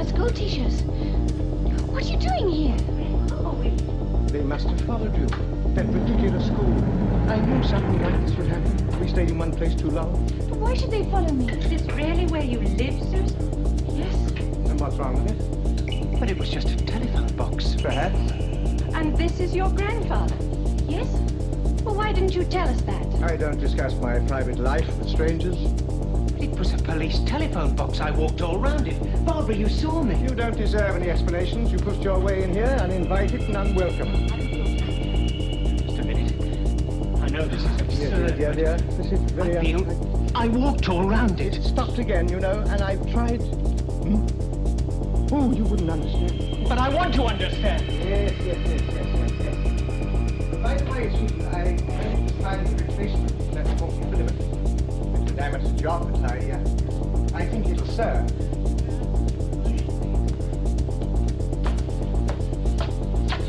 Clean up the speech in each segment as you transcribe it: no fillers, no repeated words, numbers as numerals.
my school teachers. What are you doing here? They must have followed you. That particular school. I knew something like this would happen. We stayed in one place too long. But why should they follow me? Is this really where you live, Susan? Yes. And what's wrong with it? But it was just a telephone box. Perhaps. And this is your grandfather? Yes? Well, why didn't you tell us that? I don't discuss my private life with strangers. It was a police telephone box. I walked all round it. Barbara, you saw me. You don't deserve any explanations. You pushed your way in here uninvited and unwelcome. Just a minute. I know this is absurd. Dear. This is very I walked all round it. It stopped again, you know, and I've tried. Oh, you wouldn't understand. But I want to understand. Yes. By the way, Susan, I managed to find a replacement for that faulty filament. It's a damaged job, but I think it'll serve.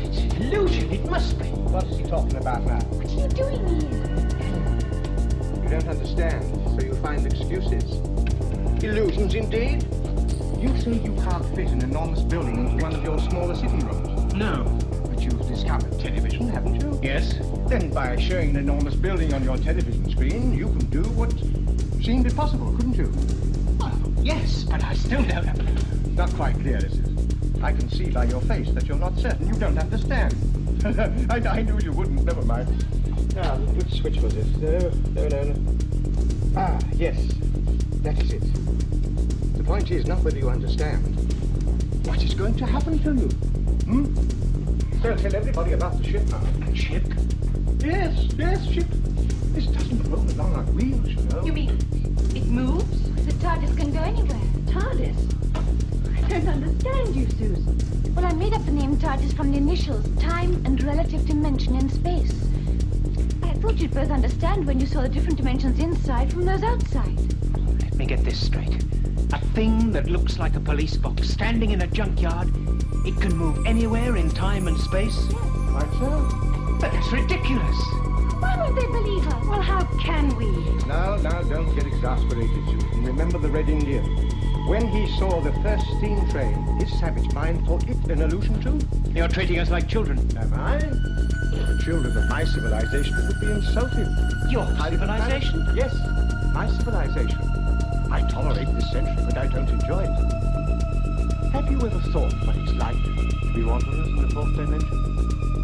It's an illusion. It must be. What is he talking about now? What are you doing here? You don't understand, so you find excuses. Illusions, indeed. You say you can't fit an enormous building into one of your smaller sitting rooms. No. But you've discovered television, haven't you? Yes. Then by showing an enormous building on your television screen, you can do what seemed impossible, couldn't you? Well, yes, but I still don't. Not quite clear, this is. I can see by your face that you're not certain. You don't understand. I knew you wouldn't. Never mind. Now, which switch was it? No. Ah, yes. That is it. The point is not whether you understand. What is going to happen to you? They'll tell everybody about the ship now. Ship? Yes, ship. This doesn't roll along on wheels, you know. You mean it moves? The TARDIS can go anywhere. TARDIS? I don't understand you, Susan. Well, I made up the name TARDIS from the initials, time and relative dimension in space. I thought you'd both understand when you saw the different dimensions inside from those outside. Let me get this straight. A thing that looks like a police box standing in a junkyard. It can move anywhere in time and space. Quite so. But that's ridiculous. Why won't they believe us? Well, how can we? Now, don't get exasperated, Susan. Remember the Red Indian. When he saw the first steam train, his savage mind thought it an illusion too. You're treating us like children. Am I? The children of my civilization would be insulted. Your civilization? Yes, my civilization. I tolerate this century, but I don't enjoy it. Have you ever thought what it's like to be wanderers in the fourth dimension?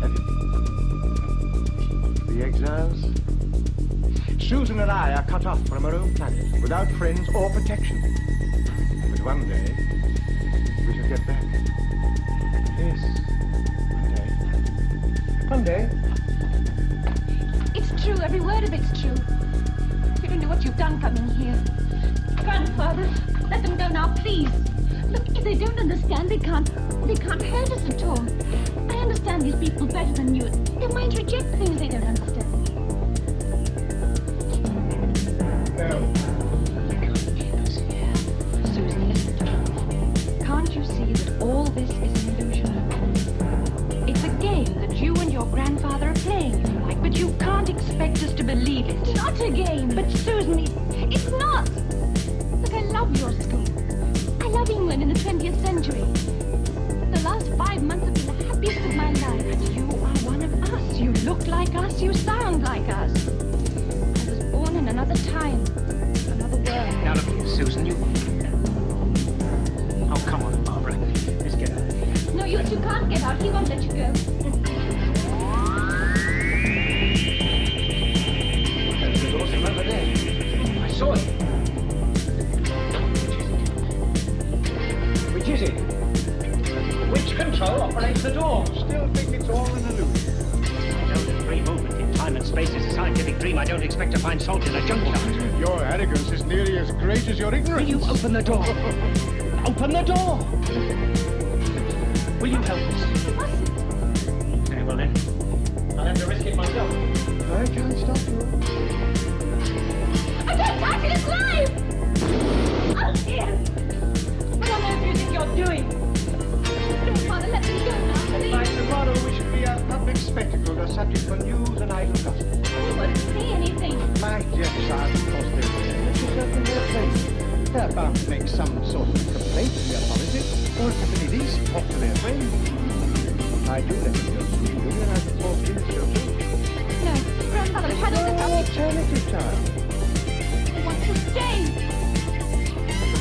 Have you? The exiles? Susan and I are cut off from our own planet, without friends or protection. But one day, we shall get back. Yes, one day. It's true, every word of it's true. You don't know what you've done coming here. Grandfather, let them go now, please. Look, if they don't understand, they can't hurt us at all. I understand these people better than you. Their minds reject things they don't understand. No. Susan, listen. Can't you see that all this is an illusion? It's a game that you and your grandfather are playing, if you like, but you can't expect us to believe it. It's not a game. But Susan, It's not. Look, I love your school. I love England in the 20th century. The last 5 months have been the happiest of my life. you are one of us. You look like us. You sound like us. I was born in another time, another world. Now look here, Susan, you... Oh, come on, Barbara. Let's get out of here. No, you two can't get out. He won't let you go. That's the doors over there. I saw it. Which is it? Which control operates the door? Still think it's all an illusion. I know that free movement in time and space is a scientific dream. I don't expect to find salt in a junkyard. Your arrogance is nearly as great as your ignorance. Will you open the door? Open the door! Will you help us? You mustn't. Very well then. I'll have to risk it myself. I can't stop you. I can't touch it. It's live. Oh, dear. what on earth do you think you're doing? Grandfather, let me go now, please. By tomorrow we should be a public spectacle, a subject for news and idle gossip. You won't say anything. My dear child, of course they will. Let yourself in their place. They're bound to make some sort of complaint to the authorities, or talk to their friends. I do let them go to school, and I suppose you still do. No, Grandfather, I've had all this. Oh, alternative child. I want to stay.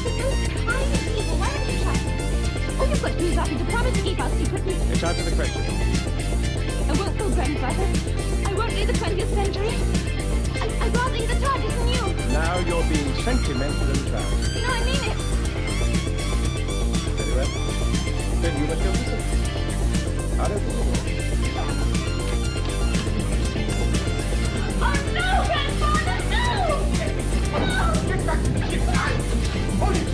But you're kind of people. Why don't you try? All you've got to do is ask me to promise to keep our secret. It's out of the question. I won't go, Grandfather. I won't leave the 20th century. I'd rather leave the TARDIS than you. Now you're being sentimental and proud. No, I mean it. Very well. Then you must go with them. Out of the door. Oh, no, Grandfather, no! No! Get back! Get back! Hold it!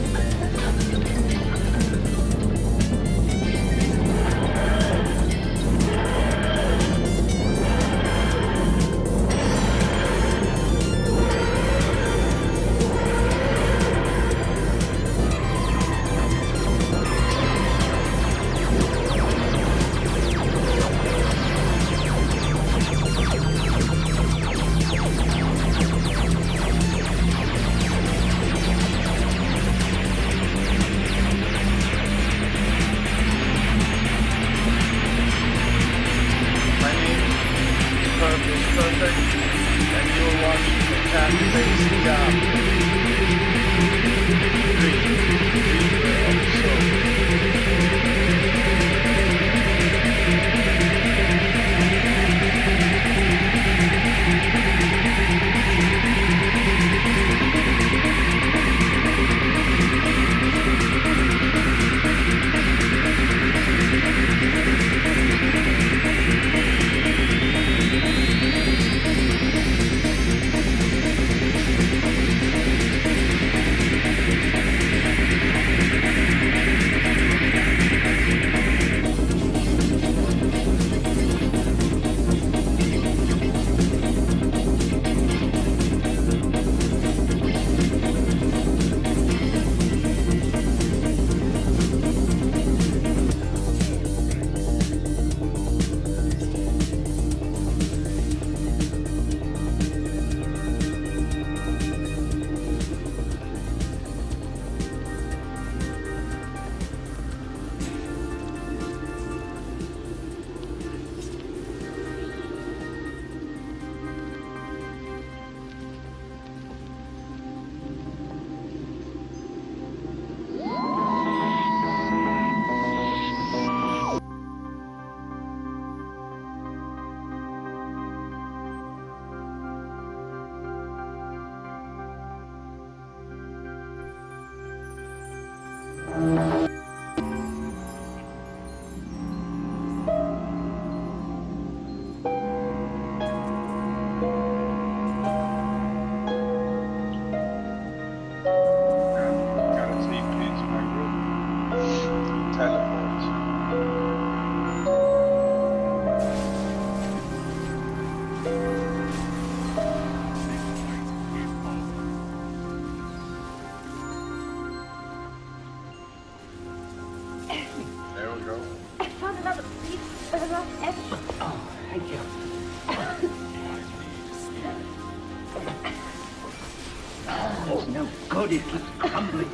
It keeps crumbling.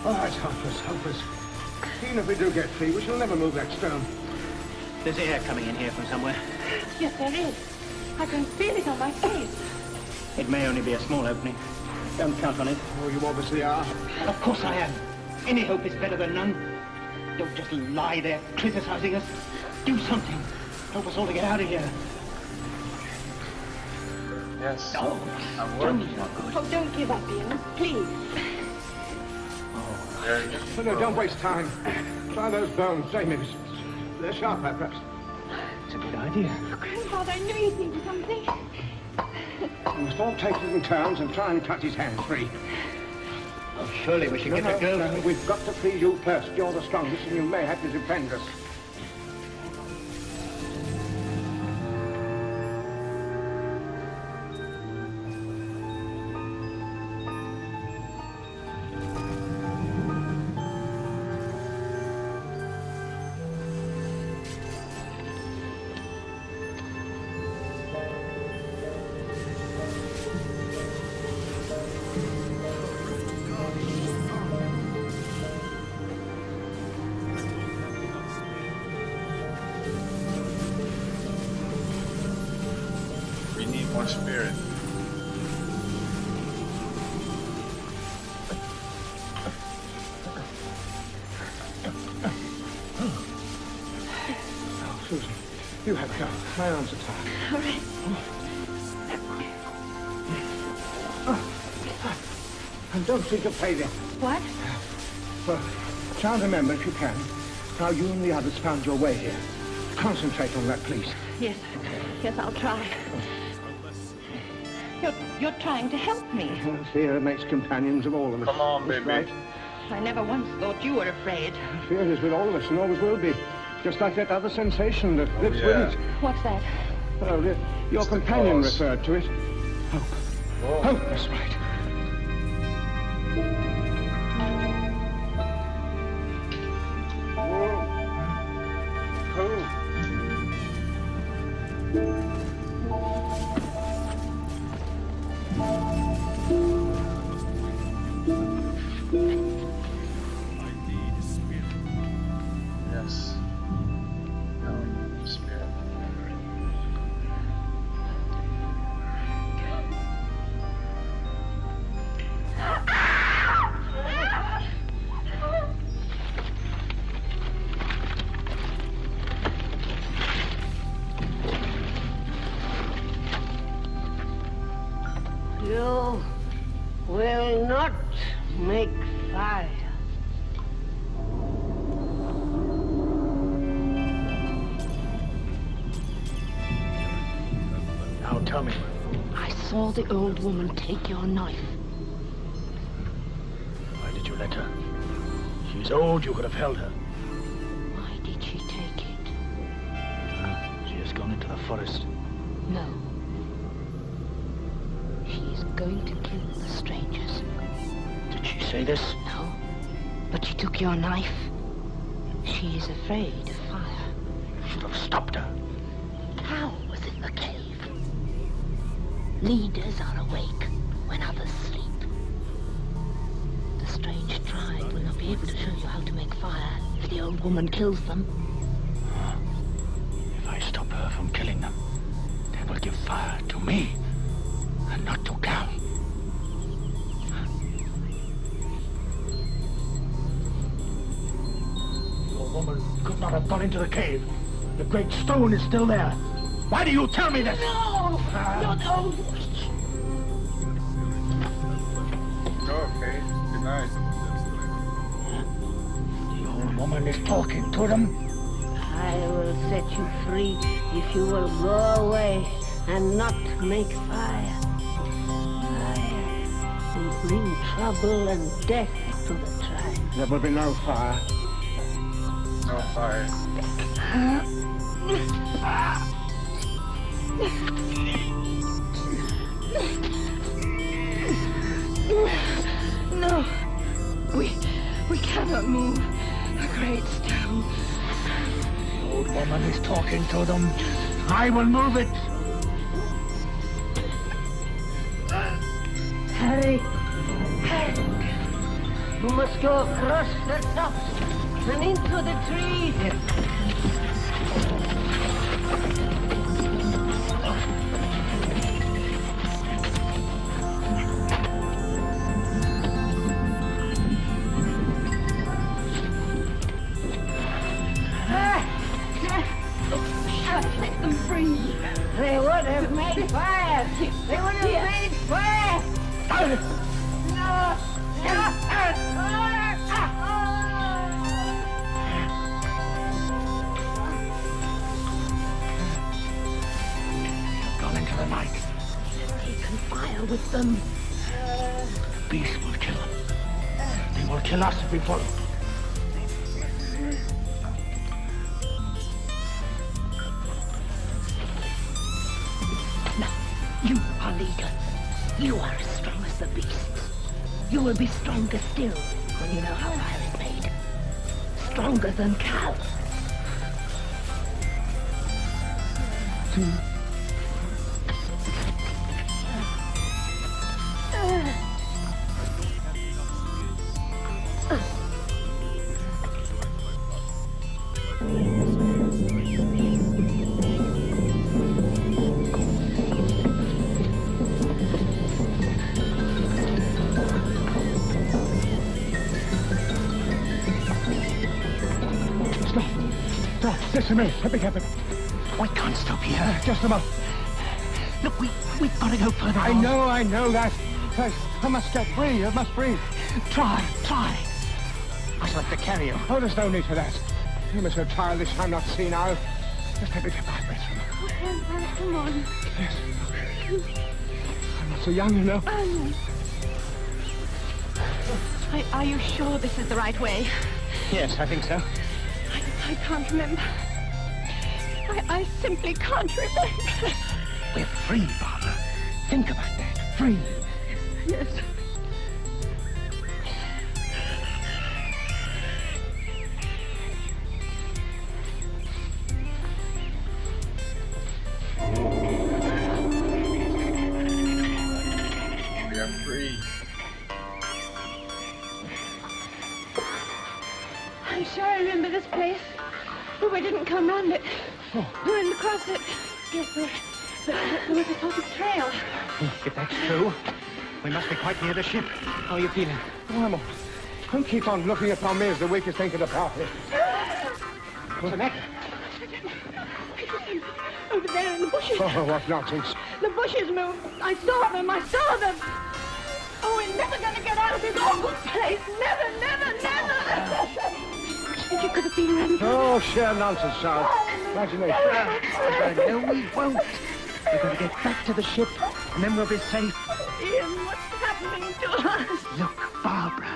Oh, it's hopeless, hopeless. Even if we do get free, we shall never move that stone. There's air coming in here from somewhere. Yes, there is. I can feel it on my face. It may only be a small opening. Don't count on it. Oh, you obviously are. Of course I am. Any hope is better than none. Don't just lie there criticizing us. Do something. Help us all to get out of here. Yes. Oh, I'm working on it. Oh, don't give up, Ian. Please. Very good. Oh, no, don't waste time. Try those bones. Say, maybe they're sharper, perhaps. it's a good idea. Oh, Grandfather, I knew you'd think of something. We must all take it in turns and try and cut his hands free. Oh, surely we should get the girl. No, we've got to free you first. You're the strongest, and you may have to defend us. more spirit. Oh, Susan, you have go. My arms are tired. All right. And don't think of failure. What? Well, try and remember, if you can, how you and the others found your way here. Concentrate on that, please. Yes. Yes, I'll try. You're trying to help me. Fear makes companions of all of us. Come on, That's baby. right. I never once thought you were afraid. Fear is with all of us and always will be. Just like that other sensation that lives yeah. with it. What's that? Well, your It's the companion cause. referred to it. Hope. Whoa. Hope, that's right. Yes. No, spirit. You will not make fire. Now tell me. I saw the old woman take your knife. Why did you let her? She's old, you could have held her. Why did she take it? She has gone into the forest. No. She is going to kill the strangers. Did she say this? No. But she took your knife. She is afraid of fire. You should have stopped her. How was it the cave? Leaders are awake when others sleep. The strange tribe will not be able to show you how to make fire if the old woman kills them. If I stop her from killing them, they will give fire to me, and not to Cal. The old woman could not have gone into the cave. The great stone is still there. Why do you tell me this? No! No! Okay, good night. The old woman is talking to them. I will set you free if you will go away and not make fire. Fire will bring trouble and death to the tribe. There will be no fire. No fire. No. We cannot move. A great stone. The old woman is talking to them. I will move it. Hurry! Hurry! You must go across the tops and into the trees. Set them free. They would have made fire! They would have made fire! No! Gone into the night. Taken fire with them. The beast will kill them. They will kill us if we follow. You are leader. You are as strong as the beasts. You will be stronger still when you know how fire is made. Stronger than Cal. Stop. Stop. Listen to me. Let me have it. We can't stop here. Just a moment. Look, we've got to go further I on. know that. I must get free. I must breathe. Try. I shall have to carry you. Oh, there's no need for that. You must have childish. I'm not senile. Just let me get my breath from you. Grandfather, come on. Yes. I'm not so young, you know. Are you sure this is the right way? Yes, I think so. I can't remember. I simply can't remember. We're free, Barbara. Think about that. Free. Yes. We are free. I'm sure I remember this place. But we didn't come round it. We went across it. Yes, there was a sort of trail. If that's true, we must be quite near the ship. How are you feeling? Oh, I'm all right. Don't keep on looking upon me as the weakest link in the party. What's the matter? Over there in the bushes. Oh, what nonsense. The bushes moved. I saw them. Oh, we're never going to get out of this awful place. Never. If you could have been around. Oh, sheer nonsense, child. Imagination. No, we won't. We're going to get back to the ship, and then we'll be safe. Ian, what's happening to us? Look, Barbara,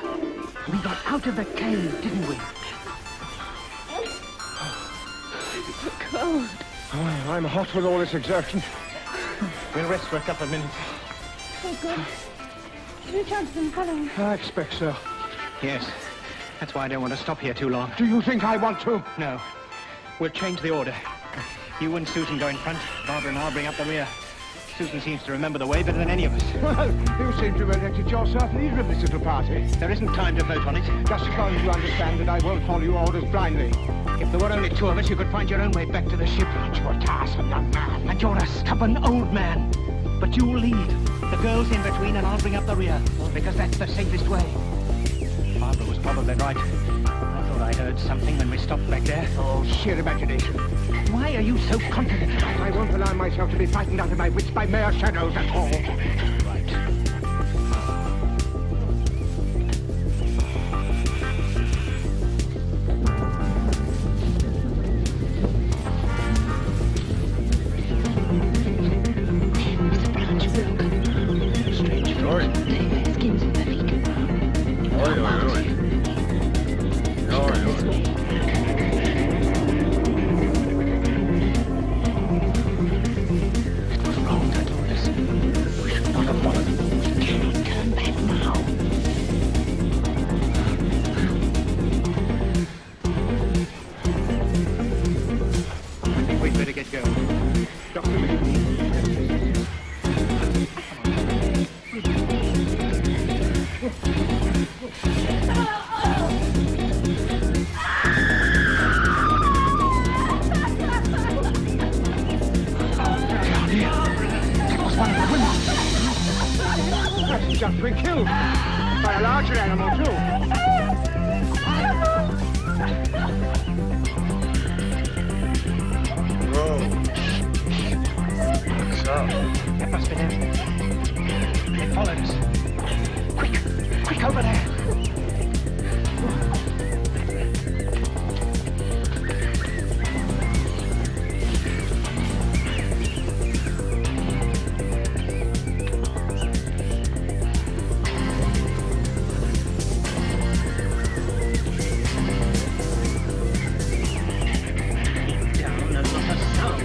we got out of the cave, didn't we? It's so cold. Oh, I'm hot with all this exertion. We'll rest for a couple of minutes. Oh, good. Any chance of them following? I expect so. Yes, that's why I don't want to stop here too long. Do you think I want to? No, we'll change the order. You and Susan go in front, Barbara and I'll bring up the rear. Susan seems to remember the way better than any of us. Well, you seem to have elected yourself leader of this little party. There isn't time to vote on it. Just as long as you understand that I won't follow your orders blindly. If there were only two of us, you could find your own way back to the ship. But you're a tiresome young man. And you're a stubborn old man. But you'll lead. The girl's in between and I'll bring up the rear, because that's the safest way. Barbara was probably right. I thought I heard something when we stopped back there. Oh, sheer imagination. Why are you so confident? I won't allow myself to be frightened out of my wits by mere shadows at all. Right. Strange story. Skins in the feet. Oi. It was wrong to do this. We should not have followed them. We cannot turn back now. I think we'd better get going. Dr. Lee. That's just been killed. By a larger animal, too. Whoa. What's up? That must be them. They followed us. Quick over there. Down and not a sound.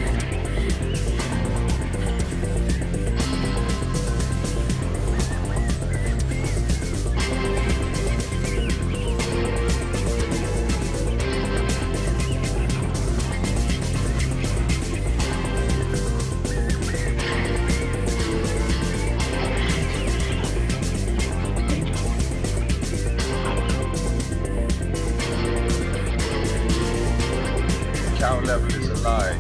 Count level is a lie.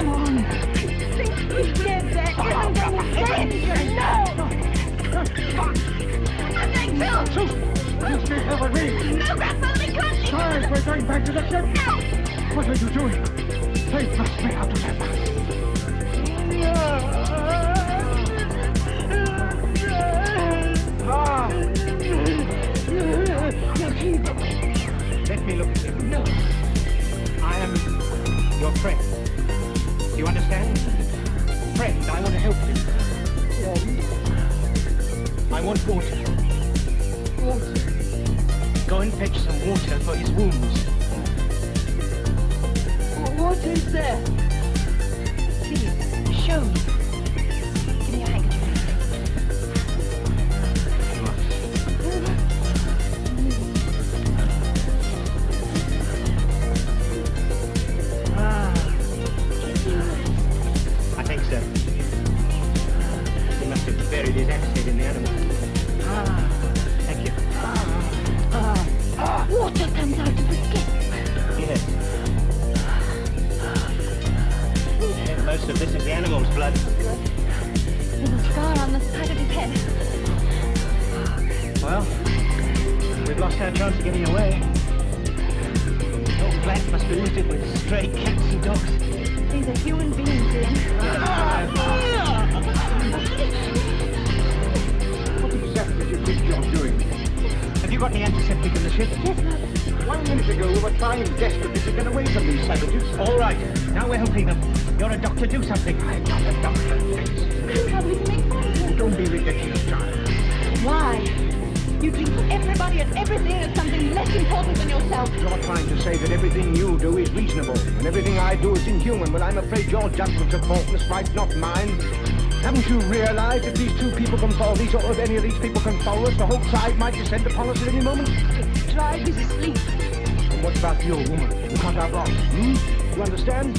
Come on. He's dead. There isn't any danger. No! Nothing, Bill! You stay here with me. No, Grandfather, we can't leave. Guys, we're going back to the ship. No! What are you doing? They must be out of them. Let me look at you. No. I am your friend. Do you understand? Friend, I want to help you. I want water. Water. Go and fetch some water for his wounds. What is there? Please, show me. Give me a handkerchief. I think so. He must have buried his axe head in the animal. Thank you. Water comes out of the skin. Yes. And most of this is the animal's blood. There's a scar on the side of his head. Well, we've lost our chance of getting away. The old flat must be littered with stray cats and dogs. These are human beings, Ian. What exactly do you think you're doing? Have you got any antiseptic in the ship? Yes, Mother. 1 minute ago, we were trying desperately to get away from these savages. All right, now we're helping them. You're a doctor, do something. I'm not a doctor. Grandfather, we can make fun of him. Don't be ridiculous, child. Why? You treat everybody and everything as something less important than yourself. You're trying to say that everything you do is reasonable, and everything I do is inhuman. Well, I'm afraid your judgment's a faultless right, not mine. Haven't you realized if these two people can fall, these or if any of these people can fall us, the whole tribe might descend upon us at any moment? The tribe is asleep. And what about you, woman? You can't outrun, You understand?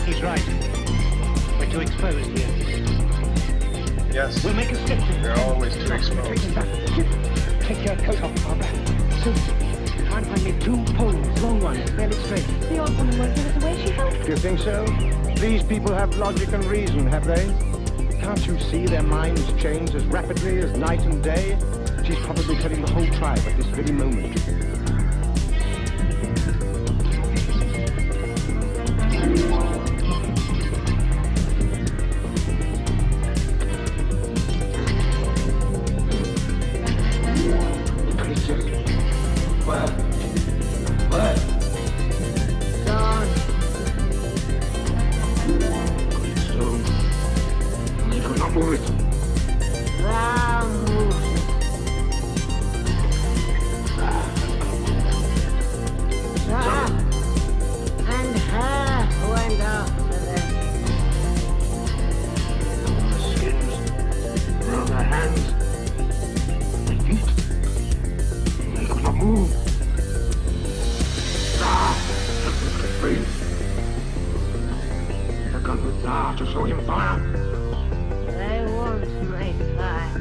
He's right. We're too exposed here. Yes. We'll make a step to We're always too Take him exposed. back to the ship. Take your coat off, Barbara. Soon. Try and find me 2 poles, long ones, fairly straight. The old woman won't give us away. She helped. Do you think so? These people have logic and reason, have they? Can't you see their minds change as rapidly as night and day? She's probably telling the whole tribe at this very moment. To show him fire. They won't make fire.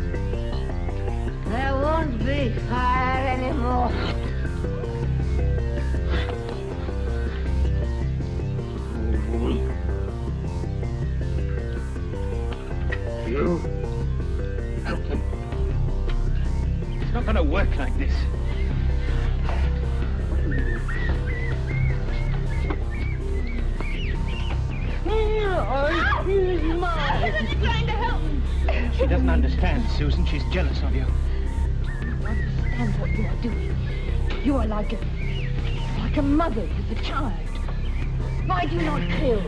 There won't be fire anymore. You help them. It's not going to work like this. He's trying to help me. She doesn't understand, Susan. She's jealous of you. You understand what you are doing. You are like a mother with a child. Why do you not kill?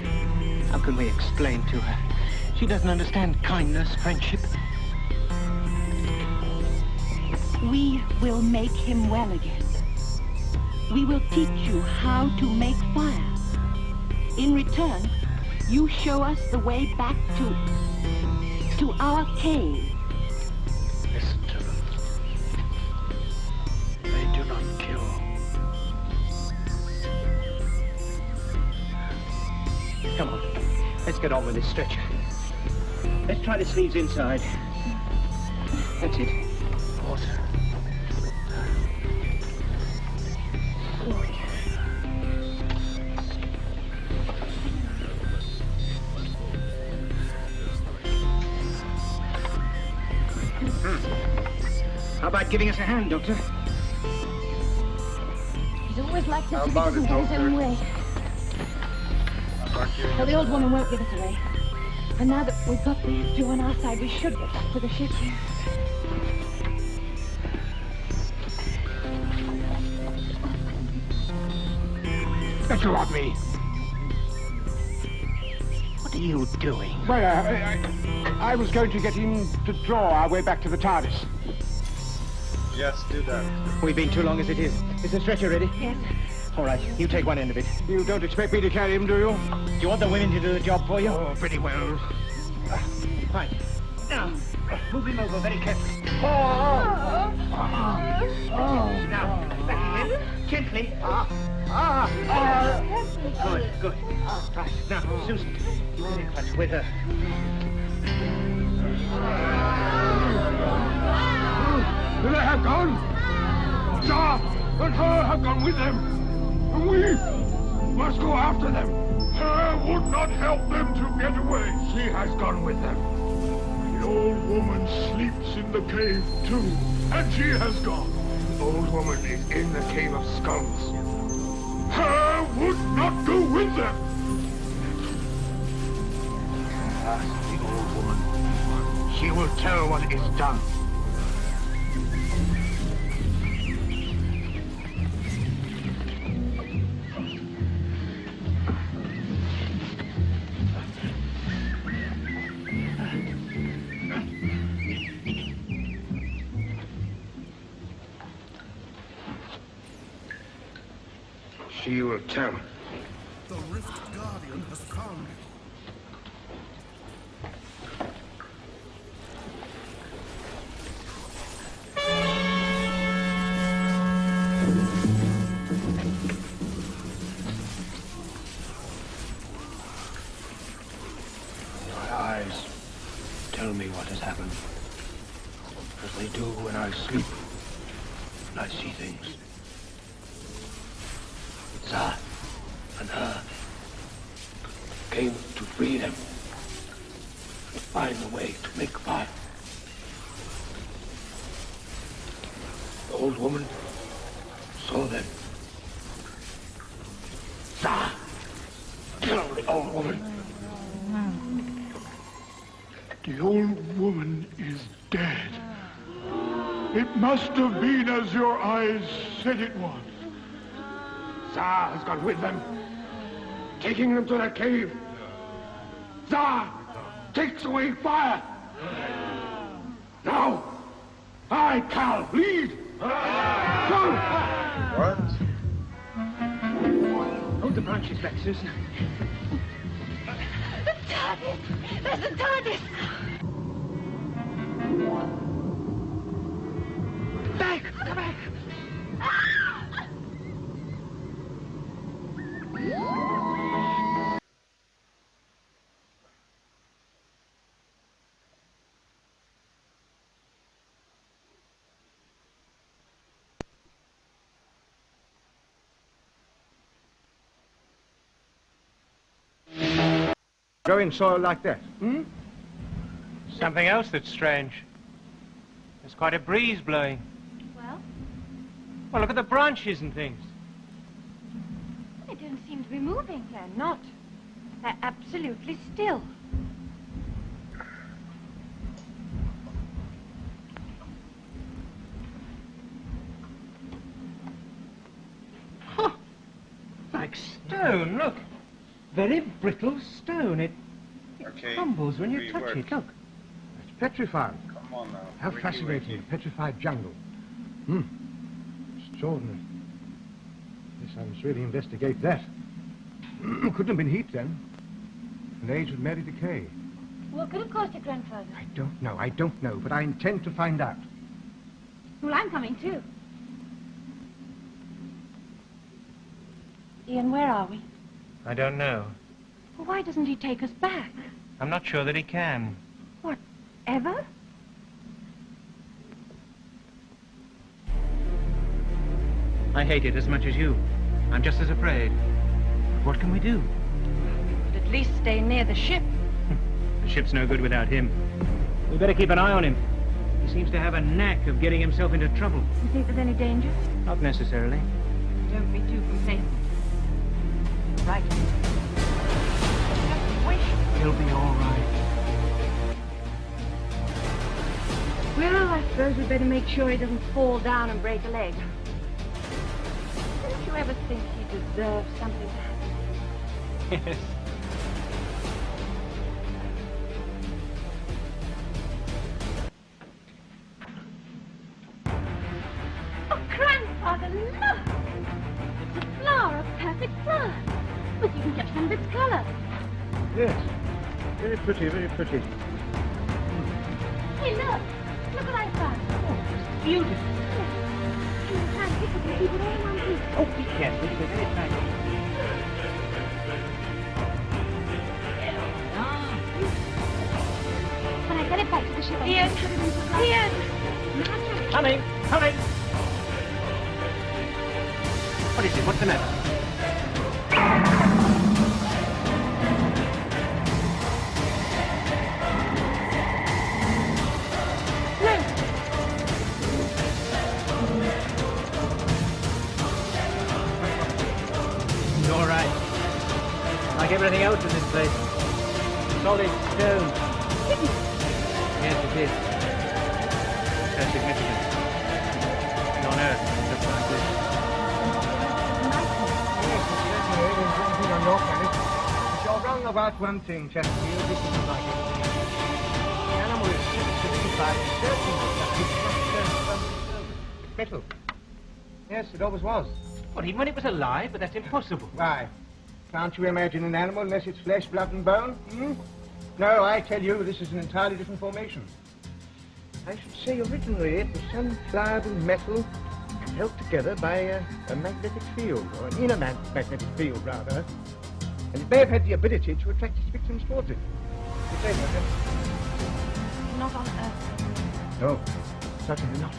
How can we explain to her? She doesn't understand kindness, friendship. We will make him well again. We will teach you how to make fire. In return, you show us the way back to our cave. Listen to them. They do not kill. Come on, let's get on with this stretcher. Let's try the sleeves inside. That's it. Water. How about giving us a hand, Doctor? He's always like this How if he about doesn't it, get his Doctor? own way. Well, the old woman won't give us away. And now that we've got you on our side, we should get back to the ship. Let you at me. What are you doing? Well, I was going to get him to draw our way back to the TARDIS. Yes, do that. We've been too long as it is. Is the stretcher ready? Yes. All right, you take one end of it. You don't expect me to carry him, do you? Do you want the women to do the job for you? Oh, pretty well. Fine. Now, move him over very carefully. Oh. Now, backing in. Gently. Good, good. Right, now, Susan, you get in touch with her. They have gone. Jar and her have gone with them. And we must go after them. Her would not help them to get away. She has gone with them. The old woman sleeps in the cave too, and she has gone. The old woman is in the cave of skulls. Her would not go with them. Ask the old woman. She will tell what is done. She will tell. The Rift Guardian has come. Your eyes tell me what has happened. As they do when I sleep and I see things. Tsar and her came to free them and find a way to make fire. The old woman saw them. Tsar, kill the old woman. The old woman is dead. It must have been as your eyes said it was. Tsar has gone with them, taking them to the cave. Tsar takes away fire. Now, I, Cal, lead. Go! What? Hold the branches back, Susan. The TARDIS! There's the TARDIS! Back! Come back! Go in soil like that. Something else that's strange. There's quite a breeze blowing. Well, Well, look at the branches and things. they don't seem to be moving. They're not. They're absolutely still. Like stone, look. Very brittle stone. It Okay. crumbles when you we touch work. it, look. It's petrified. Come on now. How Wakey, fascinating. wakey. Petrified jungle. Extraordinary. Yes, I must really investigate that. Couldn't have been heat then. And age would merely decay. What could have caused it, Grandfather? I don't know, but I intend to find out. Well, I'm coming too. Ian, where are we? I don't know. Well, why doesn't he take us back? I'm not sure that he can. Ever? I hate it as much as you. I'm just as afraid. What can we do? But at least stay near the ship. The ship's no good without him. We better keep an eye on him. He seems to have a knack of getting himself into trouble. You think there's any danger? Not necessarily. Don't be too complacent. Right. Just wish. He'll be all right. Well, I suppose we'd better make sure he doesn't fall down and break a leg. Don't you ever think he deserves something? Yes. Oh, Grandfather, look! It's a flower, a perfect flower. But you can get some of its color. Yes. Very pretty, very pretty. Hey, look! Look what I found. It's beautiful. Yes. You can try and pick it and keep it all in one piece. Oh, be careful. It's very tiny. When I get it back to the ship, I'm Ian! going to put it into glass. Ian! Magic. Coming! Coming! What is it? What's the matter? It's all right. Like everything else in this place. Solid stone. Yes, it is. So significant. On Earth, it looks like this. Yes, it's certainly anything on your planet. But you're wrong about one thing, Chesterfield. This isn't like it. The animal is solidified, certainly. It's metal. Yes, it always was. What, even when it was alive? But that's impossible. Why? Can't you imagine an animal unless it's flesh, blood, and bone? Hmm? No, I tell you, this is an entirely different formation. I should say originally it was some pliable metal held together by a magnetic field, or an inner magnetic field, rather. And it may have had the ability to attract its victims towards it. You say, Doctor? Not on Earth. No, certainly not.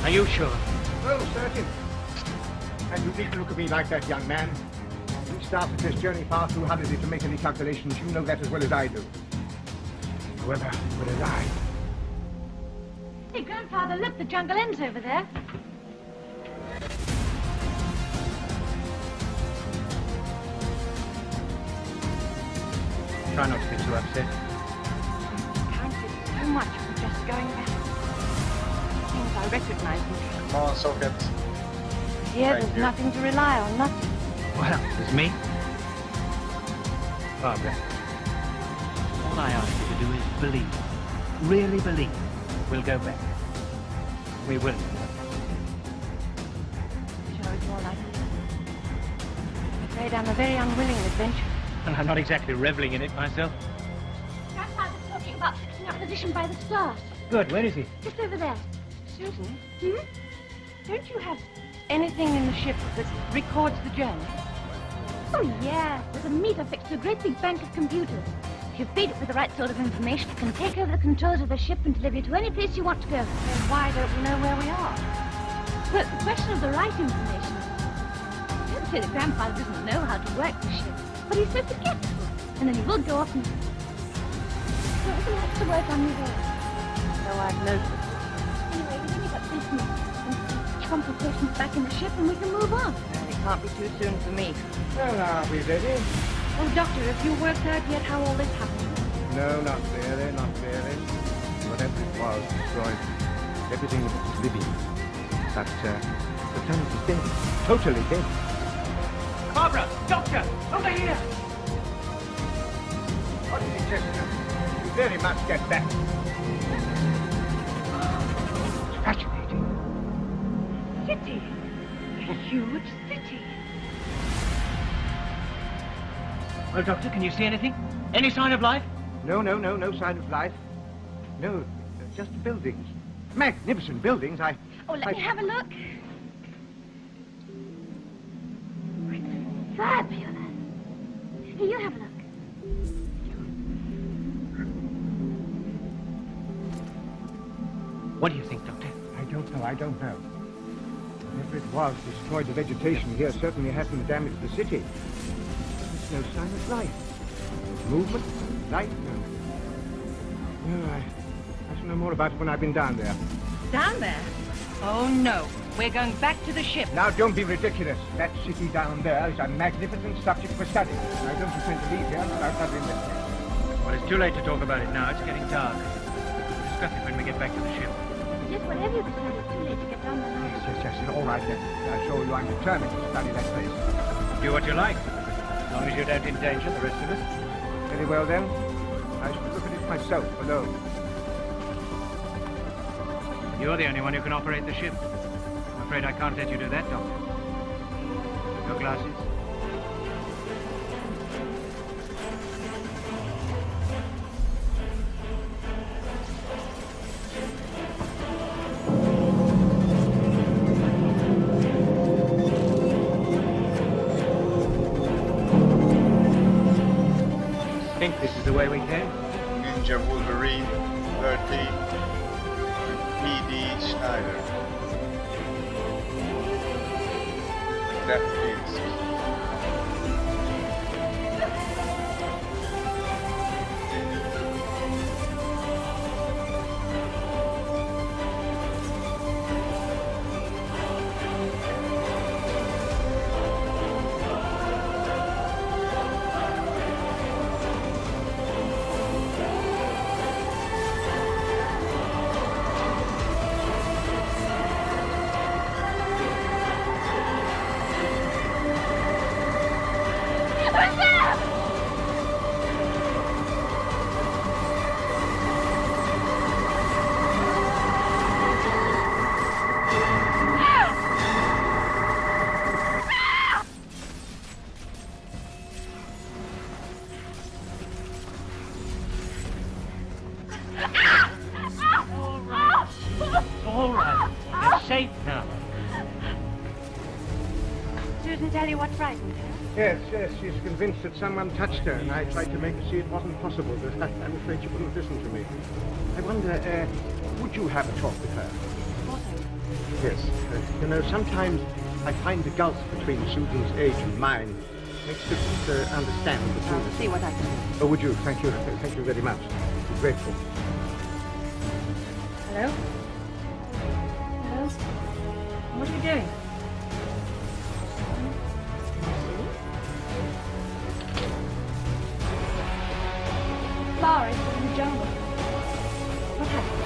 Are you sure? Oh, certain. And you needn't look at me like that, young man. We started this journey far too hurriedly to make any calculations. You know that as well as I do. However, will arrive. Hey, Grandfather, look, the jungle ends over there. Try not to be too upset. Counted so much for just going back. Things I recognize them. Come on, Socket. Here, Thank there's you. nothing to rely on, nothing. Well, there's me. Barbara, all I ask you to do is believe. Really believe. We'll go back. We will. Sure, it's more like it. I'm afraid I'm a very unwilling adventurer. And I'm not exactly reveling in it myself. Grandfather's talking about fixing our position by the stars. Good, where is he? Just over there. Susan, Hmm? don't you have anything in the ship that records the journey? Oh, yeah. There's a meter fixed to a great big bank of computers. If you feed it with the right sort of information, it can take over the controls of the ship and deliver you to any place you want to go. Then why don't we know where we are? Well, it's a question of the right information. I don't say that Grandfather doesn't know how to work the ship, but he's so forgetful. And then he will go off and... So he likes to work on his own. So I've noticed. Anyway, we've only got this minute. And complications back in the ship and we can move on. It can't be too soon for me. Well, are we ready? Oh, Doctor, have you worked out yet how all this happened? No, not really, not really. Whatever it was destroyed everything that was living. But the planet is dead. Totally dead. Barbara! Doctor! Over here! What is it, Chester? You very much get back. It's fascinating. City. A huge city. Well, Doctor, can you see anything? Any sign of life? No sign of life. No, just buildings. Magnificent buildings. Oh, let me have a look. Fabulous. Here, you have a look. What do you think, Doctor? I don't know. Whatever it was destroyed the vegetation here certainly hasn't damaged the city. There's no sign of life. Movement? Light? No. No, I shall know more about it when I've been down there. Down there? Oh, no. We're going back to the ship. Now, don't be ridiculous. That city down there is a magnificent subject for study. I don't intend to leave here without having this. Well, it's too late to talk about it now. It's getting dark. We'll discuss it when we get back to the ship. Just whatever you decide, it's too late to get down the line. Yes. All right, then. I assure you I'm determined to study that place. Do what you like, as long as you don't endanger the rest of us. Very well, then. I shall look at it myself alone. You're the only one who can operate the ship. I'm afraid I can't let you do that, Doctor. Your glasses? I think this is the way we came. Ninja Wolverine 30. PD Schneider. That is. All right. You're safe now. Susan tell you what frightened her? Yes, she's convinced that someone touched her, and I tried to make her see it wasn't possible, but I'm afraid she wouldn't listen to me. I wonder, would you have a talk with her? Yes. You know, sometimes I find the gulf between Susan's age and mine makes it difficult to understand the two of us. See what I can do. Oh, would you? Thank you. Thank you very much. I'm grateful. Hello? Hello? What are you doing? Clara is in the jungle. What happened?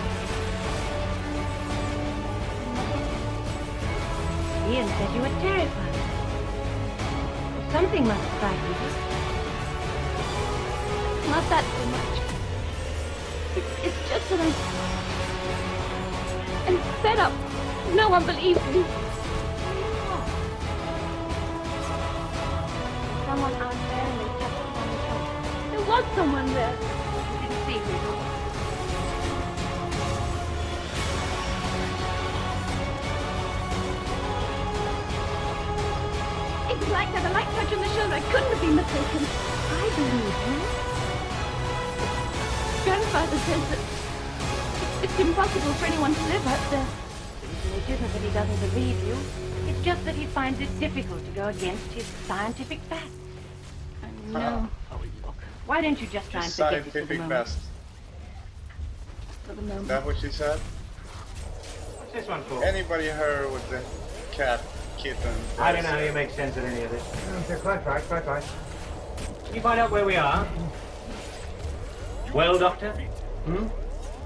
Ian said you were terrified. Something must have frightened you. Not that so much. It's just that I'm fed up. No one believes me. Someone out there and they touched me on the shoulder. There was someone there. You didn't see me. It's like that. A light touch on the shoulder. I couldn't have been mistaken. I believe you. Grandfather says that it's impossible for anyone to live out there. It isn't that he doesn't believe you. It's just that he finds it difficult to go against his scientific facts. I know. Oh, look. Why don't you just try and forget it for the Scientific moment? best. For the Is moment. that what she said? What's this one for? Anybody heard with the cat, kitten? I don't know how you make sense of any of this. You're quite right, quite right. Can you find out where we are? Well, Doctor?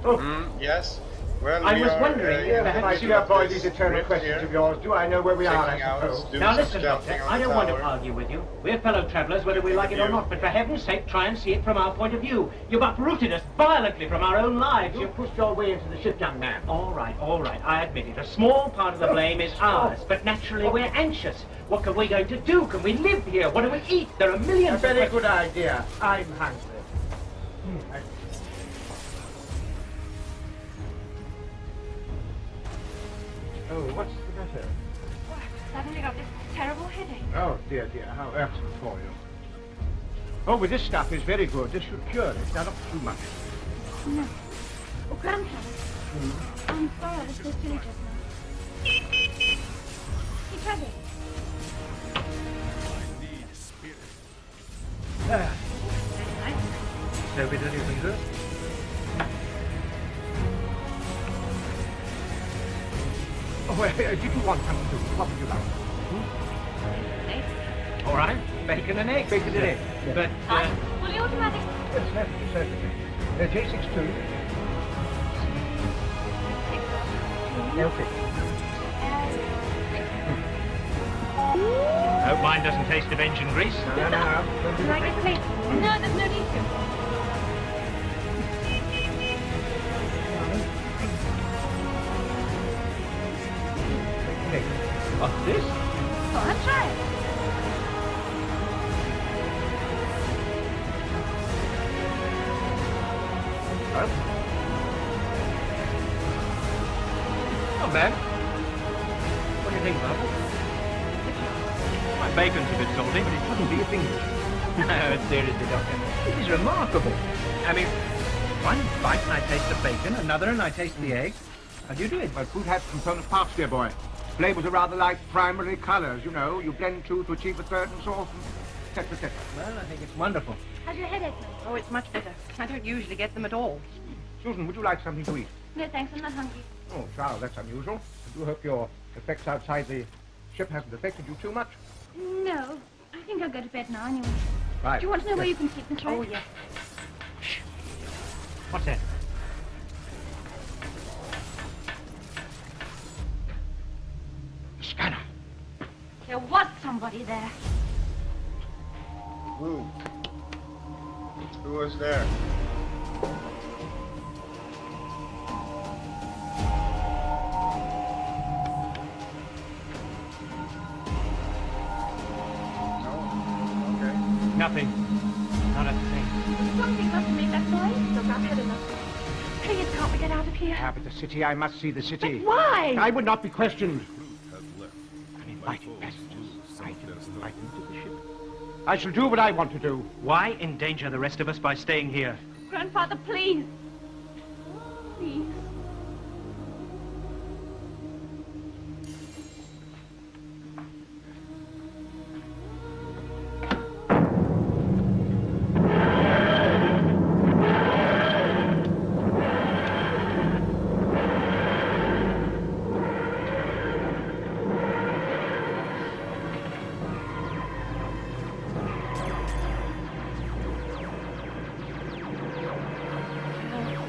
Oh, Yes. Well, I we was are, wondering, in the perhaps I middle do avoid of these this eternal rift questions here, of yours. Do I know where we are, checking I out, suppose? doing now some listen, Doctor, jumping on I the don't want to tower. argue with you. We're fellow travellers, whether we like it or not, but for heaven's sake, try and see it from our point of view. You've uprooted us violently from our own lives. You pushed your way into the ship, young man. All right, I admit it. A small part of the blame is ours, but naturally we're anxious. What are we going to do? Can we live here? What do we eat? There are millions A of very questions. good idea. I'm hungry. Oh, what's the matter? Suddenly got this terrible headache. Oh, dear, how irksome for you. Oh, but this stuff is very good. This should cure it. Now, not too much. No. Oh, Grandfather. I'm sorry I was so silly just now. Hey, Trevor. I need spirit. Ah, so bitter, do you think so? Oh, did you want something to? What would you like? All right, bacon and eggs. Bacon and eggs. But, Fully automatic. Yes, certainly. J62. L6. hope mine doesn't taste of engine grease. No. Don't do Like that. it, please. No, there's no need to. Okay. What's this? Go on, try it. Huh? Not bad. What do you think, Barbara? My bacon's a bit salty, but it Wouldn't be a thing. no, seriously, Doctor. This is remarkable. I mean, one bite and I taste the bacon, another and I taste the egg. How do you do it? Well, food has component parts, dear boy. Flavors are rather like primary colors, you know. You blend two to achieve a third and so on, etc., etc. Well, I think it's wonderful. How's your headache, man? Oh, it's much better. I don't usually get them at all. Susan, would you like something to eat? No, thanks. I'm not hungry. Oh, Charles, that's unusual. I do hope your effects outside the ship hasn't affected you too much. No. I think I'll go to bed now anyway. Right. Do you want to know where you can sleep, Miss Wright? Oh, yes. What's that? Scanner. There was somebody there. Who? Who was there? No? Okay. Nothing. Not a thing. Something must have made that noise. Look, I've had enough. Please, can't we get out of here? Ah, but the city, I must see the city. But why? I would not be questioned. Has left. I'm inviting passengers. I can invite them to the ship. I shall do what I want to do. Why endanger the rest of us by staying here? Grandfather, please. Please.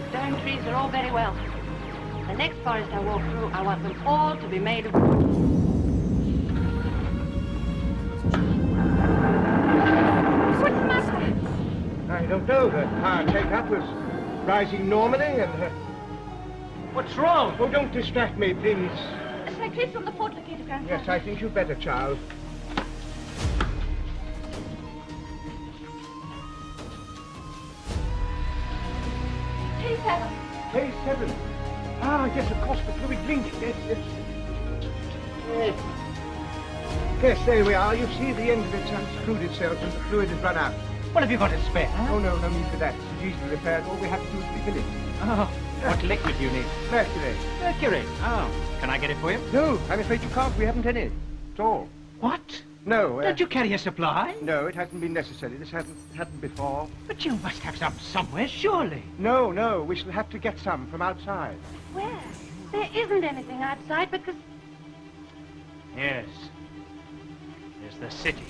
Stone trees are all very well. The next forest I walk through, I want them all to be made of wood. What's the matter? I don't know. The power take-up was rising normally and... What's wrong? Oh, don't distract me, please. Shall I clip from the port locator, Grandfather? Yes, I think you'd better, Charles. T7. K7. Ah, yes, of course, the fluid link. Yes. Yes, there we are. You see, the end of it's unscrewed itself and the fluid has run out. What have you got to spare? Oh, no need for that. It's easily repaired. All we have to do is refill it. Oh, what liquid do you need? Mercury. Mercury. Oh, can I get it for you? No, I'm afraid you can't. We haven't any. At all. What? No. Don't you carry a supply? No, it hasn't been necessary. This hadn't before. But you must have some somewhere, surely. No. We shall have to get some from outside. Where? There isn't anything outside because... Yes. There's the city.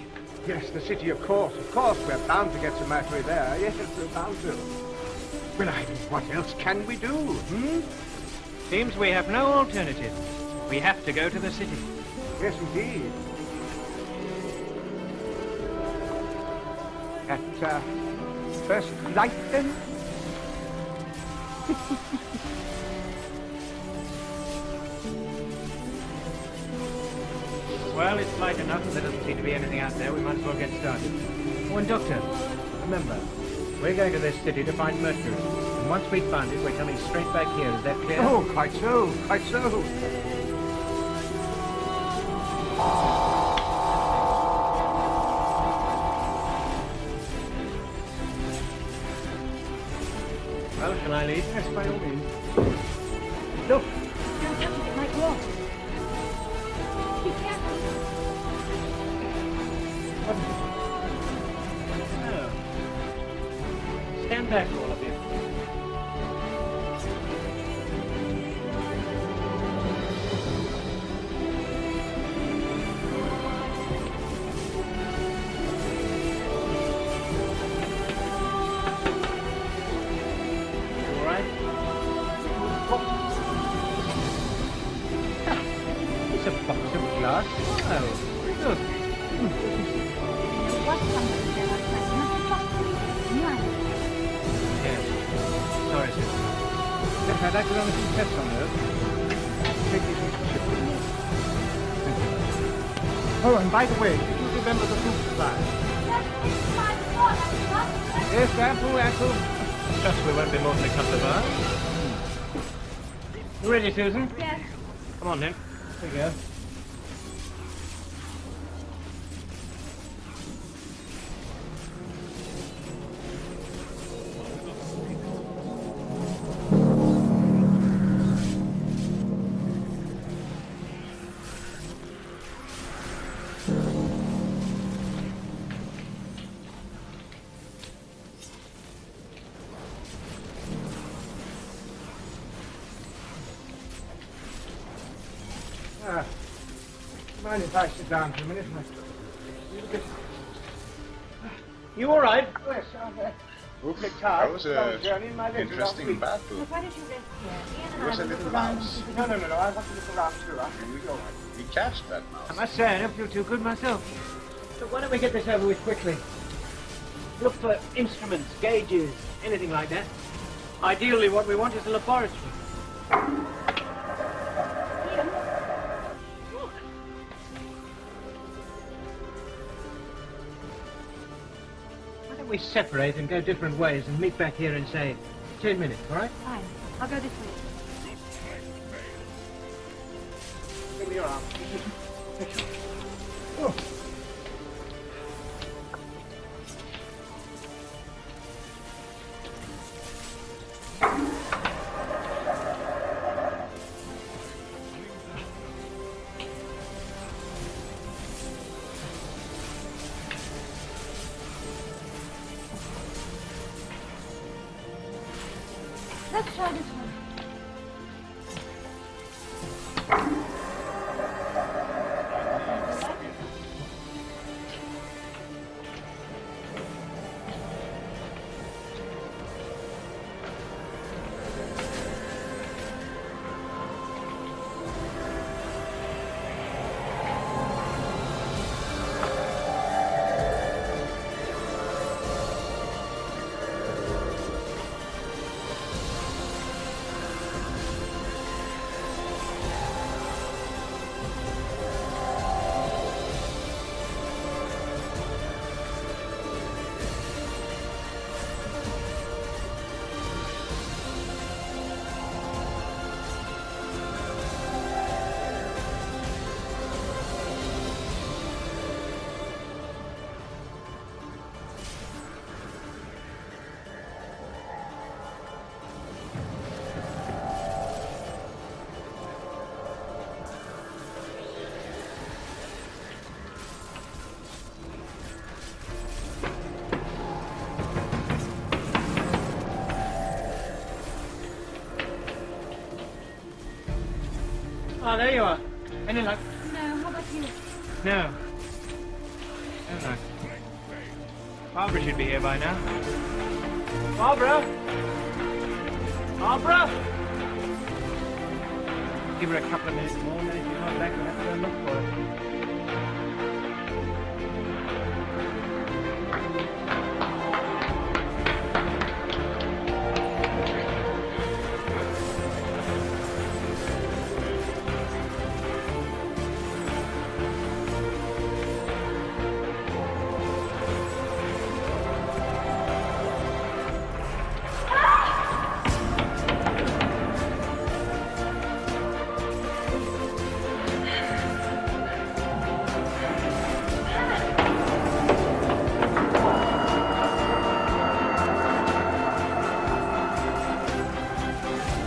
Yes, the city, of course. Of course, we're bound to get some mercury there. Yes, we're bound to. Well, I mean, what else can we do, Seems we have no alternative. We have to go to the city. Yes, indeed. At, first light, then? Well, it's light enough and there doesn't seem to be anything out there. We might as well get started. Oh, and Doctor, remember, we're going to this city to find Mercury. And once we've found it, we're coming straight back here. Is that clear? Oh, quite so. Well, shall I lead? Yes, by all means. Look, Don't touch it, it might walk. Be careful. Oh. Stand Good night to all of you. You all right? It's a box of glass. Oh, very good. What somebody there last night? You must have trusted me. Yes. Sorry, sir. Yes, I'd like to run a few tests on those. Take these into the ship with me. Thank you. Oh, and by the way, did you remember the food supply? Yes, ample, ample. Trust we won't be more than a couple of hours. You ready, Susan? Yes. Come on, then. Here we go. Mind if I sit down for a minute? You all right? Oh, yes, That was an journey in my legs last interesting week. battle. Why did you rest here? Ian and It was I a will little look around mouse. and see if we No, can- no, I want to look around too. After we go. We catched that I mouse. must say, I don't feel too good myself. So why don't we get this over with quickly? Look for instruments, gauges, anything like that. Ideally, what we want is a laboratory. Ian, look. Why don't we separate and go different ways and meet back here in, say, 10 minutes, all right? Fine. I'll go this way. Give me your arm. Let's try this one. Oh, there you are. Any luck? No, how about you? No. No luck. Barbara should be here by now. Barbara? Barbara? Give her a couple of minutes more, and then if she's not back, we'll have to go and look for her.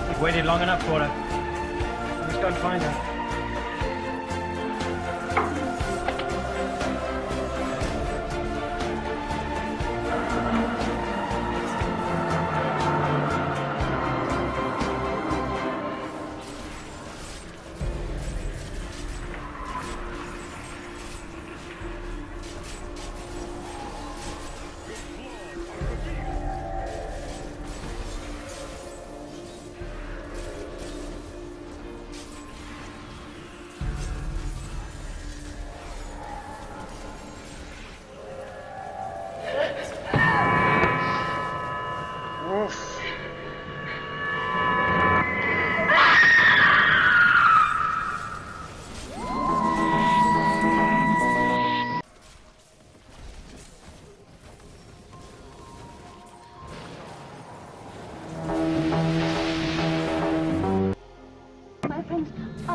We've waited long enough for her. Let's go and find her.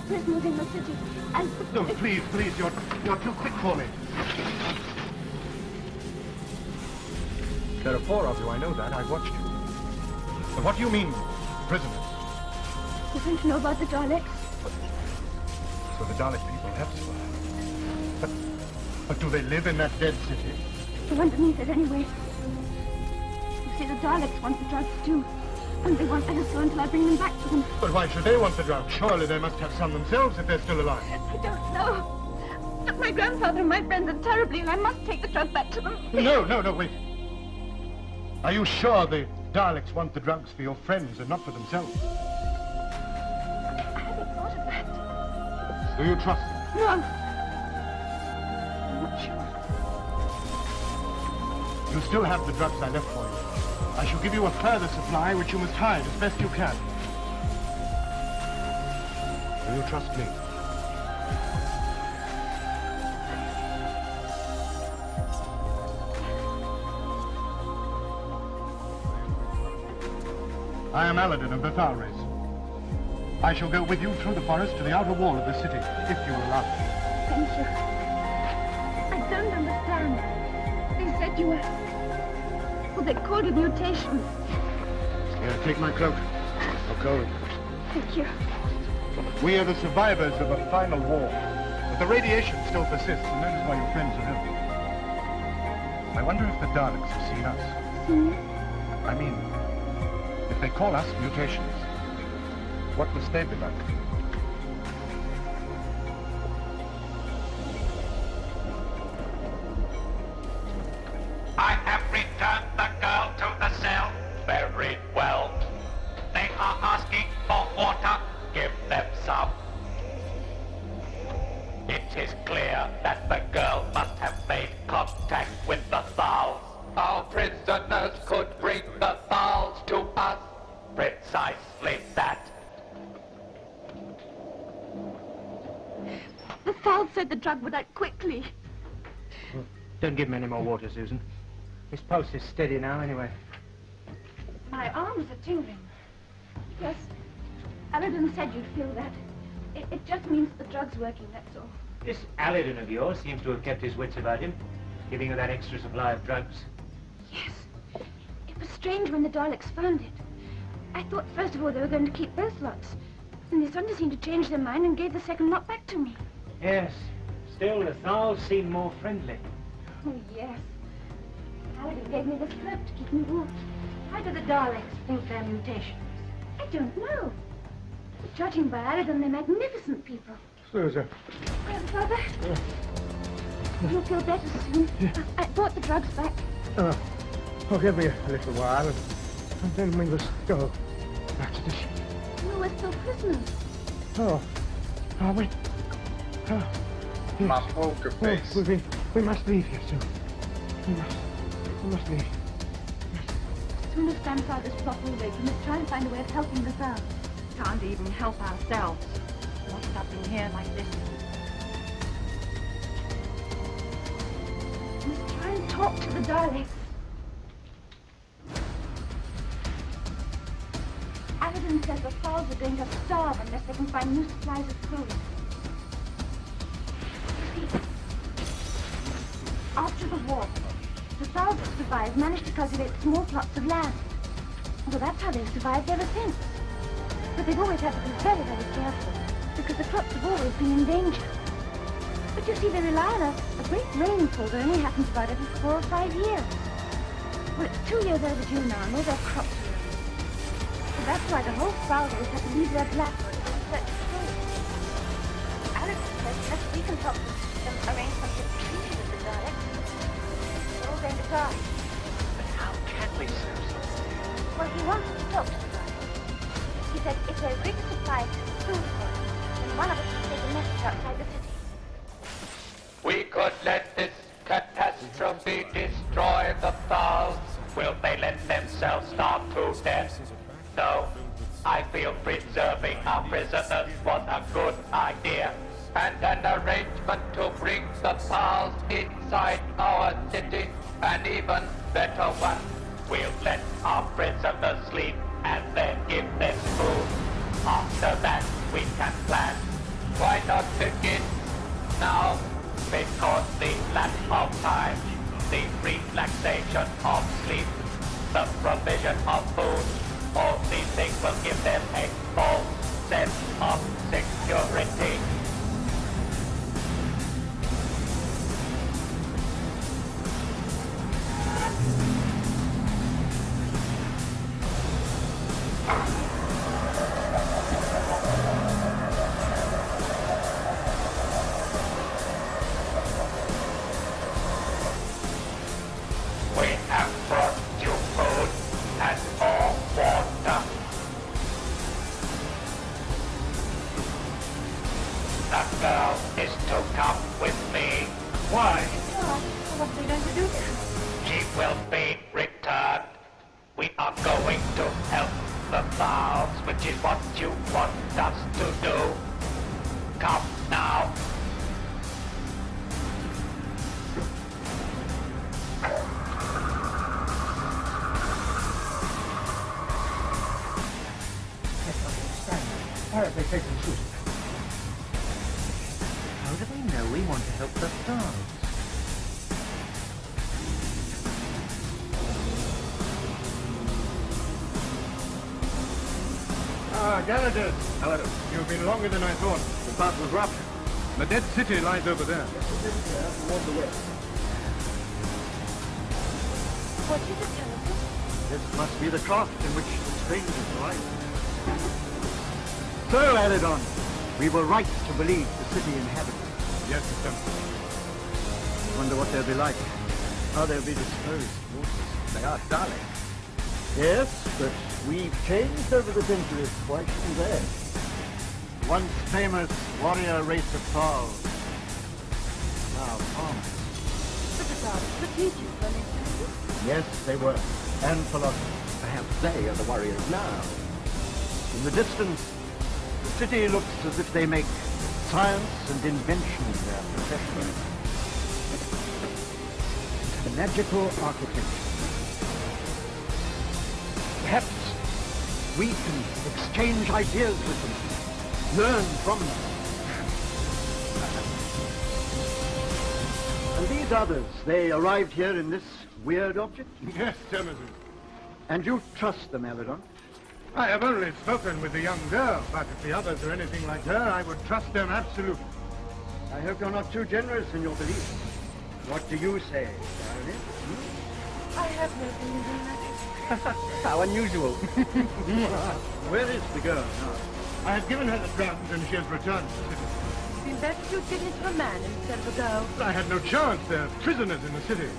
prisoners in the city, and... No, please, you're too quick for me. There are 4 of you, I know that. I've watched you. But what do you mean, prisoners? You don't know about the Daleks? So the Dalek people have survived. But do they live in that dead city? They're underneath it anyway. You see, the Daleks want the drugs too. And they want Alistair until I bring them back to them. But why should they want the drugs? Surely they must have some themselves if they're still alive. I don't know. But my grandfather and my friends are terribly ill. I must take the drug back to them. No, wait. Are you sure the Daleks want the drugs for your friends and not for themselves? I haven't thought of that. Do you trust them? No. I'm not sure. You still have the drugs I left for you. I shall give you a further supply, which you must hide as best you can. Do you trust me? I am Aladdin of the pLAYz. I shall go with you through the forest to the outer wall of the city, if you will allow me. Thank you. I don't understand. They said you were... Well, they called it mutation. Here, take my cloak. I'll go. Thank you. We are the survivors of a final war, but the radiation still persists, and that is why your friends are ill. I wonder if the Daleks have seen us. Hmm? I mean, if they call us mutations, what must they be like? I have returned the girl to the cell. Very well. They are asking for water. Give them some. It is clear that the girl must have made contact with the Thals. Our prisoners could bring the Thals to us. Precisely that. The Thals said the drug would act quickly. Don't give him any more water, Susan. His pulse is steady now, anyway. My arms are tingling. Yes, Aladdin said you'd feel that. It just means the drug's working, that's all. This Aladdin of yours seems to have kept his wits about him, giving you that extra supply of drugs. Yes. It was strange when the Daleks found it. I thought first of all they were going to keep both lots. And they suddenly seemed to change their mind and gave the second lot back to me. Yes. Still, the Thals seem more friendly. Oh, yes. Aladdin gave me this cloak to keep me warm. Why do the Daleks think they're mutations? I don't know. But judging by Aladdin, they're magnificent people. Susan. Grandfather? You'll feel better soon. I brought the drugs back. Oh, give me a little while, and then we must go back to the ship. No, we're still prisoners. Oh, are we? Oh, yes. My poker face. We must leave here soon. We must leave. As soon as Grandfather's properly awake, we must try and find a way of helping the Thals. Can't even help ourselves. Locked up in here like this. We must try and talk to the Daleks. Aladdin says the Thals are going to starve unless they can find new supplies of food. You see, after the war, the Thals that survived managed to cultivate small plots of land. Well, that's how they've survived ever since. But they've always had to be very, very careful, because the crops have always been in danger. But you see, they rely on a great rainfall that only happens about every 4 or 5 years. Well, it's 2 years overdue now, and all their crops are ruined. So that's why the whole Thals have to leave their blackwood and search for food. Alex says unless we can help them arrange some sort of treaty with the Daleks, they're all going to die. But how can we, Susan? Well, he wants to talk to the Daleks. He said if there's big supply of food for us, then one of us should take a message outside the city. We could let this catastrophe destroy the Thals. Will they let themselves starve to death? No. I feel preserving our prisoners was a good idea. And an arrangement to bring the Thals inside our city, an even better one. We'll let our prisoners sleep and then give them food. After that, we can plan. Why not begin now? Because the lapse of time, the relaxation of sleep, the provision of food, all these things will give them a false sense of security. We have brought you food and more water. The girl is to come with me. Why? What are we going to do? She will be returned. We are going to help the Thals, which is what you want us to do. Come now. Why have they taken Susan? How do they know we want to help the Thals? Ah, Garrett. Hello. You've been longer than I thought. The path was rough. The dead city lies over there. Toward the west. What is it, Jonathan? This must be the craft in which the strangers arrived. So, Aladon, we were right to believe the city inhabited. Yes, sir. Wonder what they'll be like. How they'll be disposed. They are Daleks. Yes, but we've changed over the centuries. Why shouldn't they? Once famous warrior race of Thals. Now farmers. But the Daleks were teachers, weren't they? Yes, they were. And philosophers. Perhaps they are the warriors now. In the distance, the city looks as if they make science and invention their profession. Magical architecture. Perhaps we can exchange ideas with them, learn from them. And these others, they arrived here in this weird object? Yes, Emerson. And you trust them, Aladon? I have only spoken with the young girl, but if the others are anything like her, I would trust them absolutely. I hope you're not too generous in your beliefs. What do you say, Baroness? I have no opinion on that. How unusual. Where is the girl now? I have given her the drugs and she has returned to the city. It'd been better to have given it to a man instead of a girl. I had no chance. They're prisoners in the city.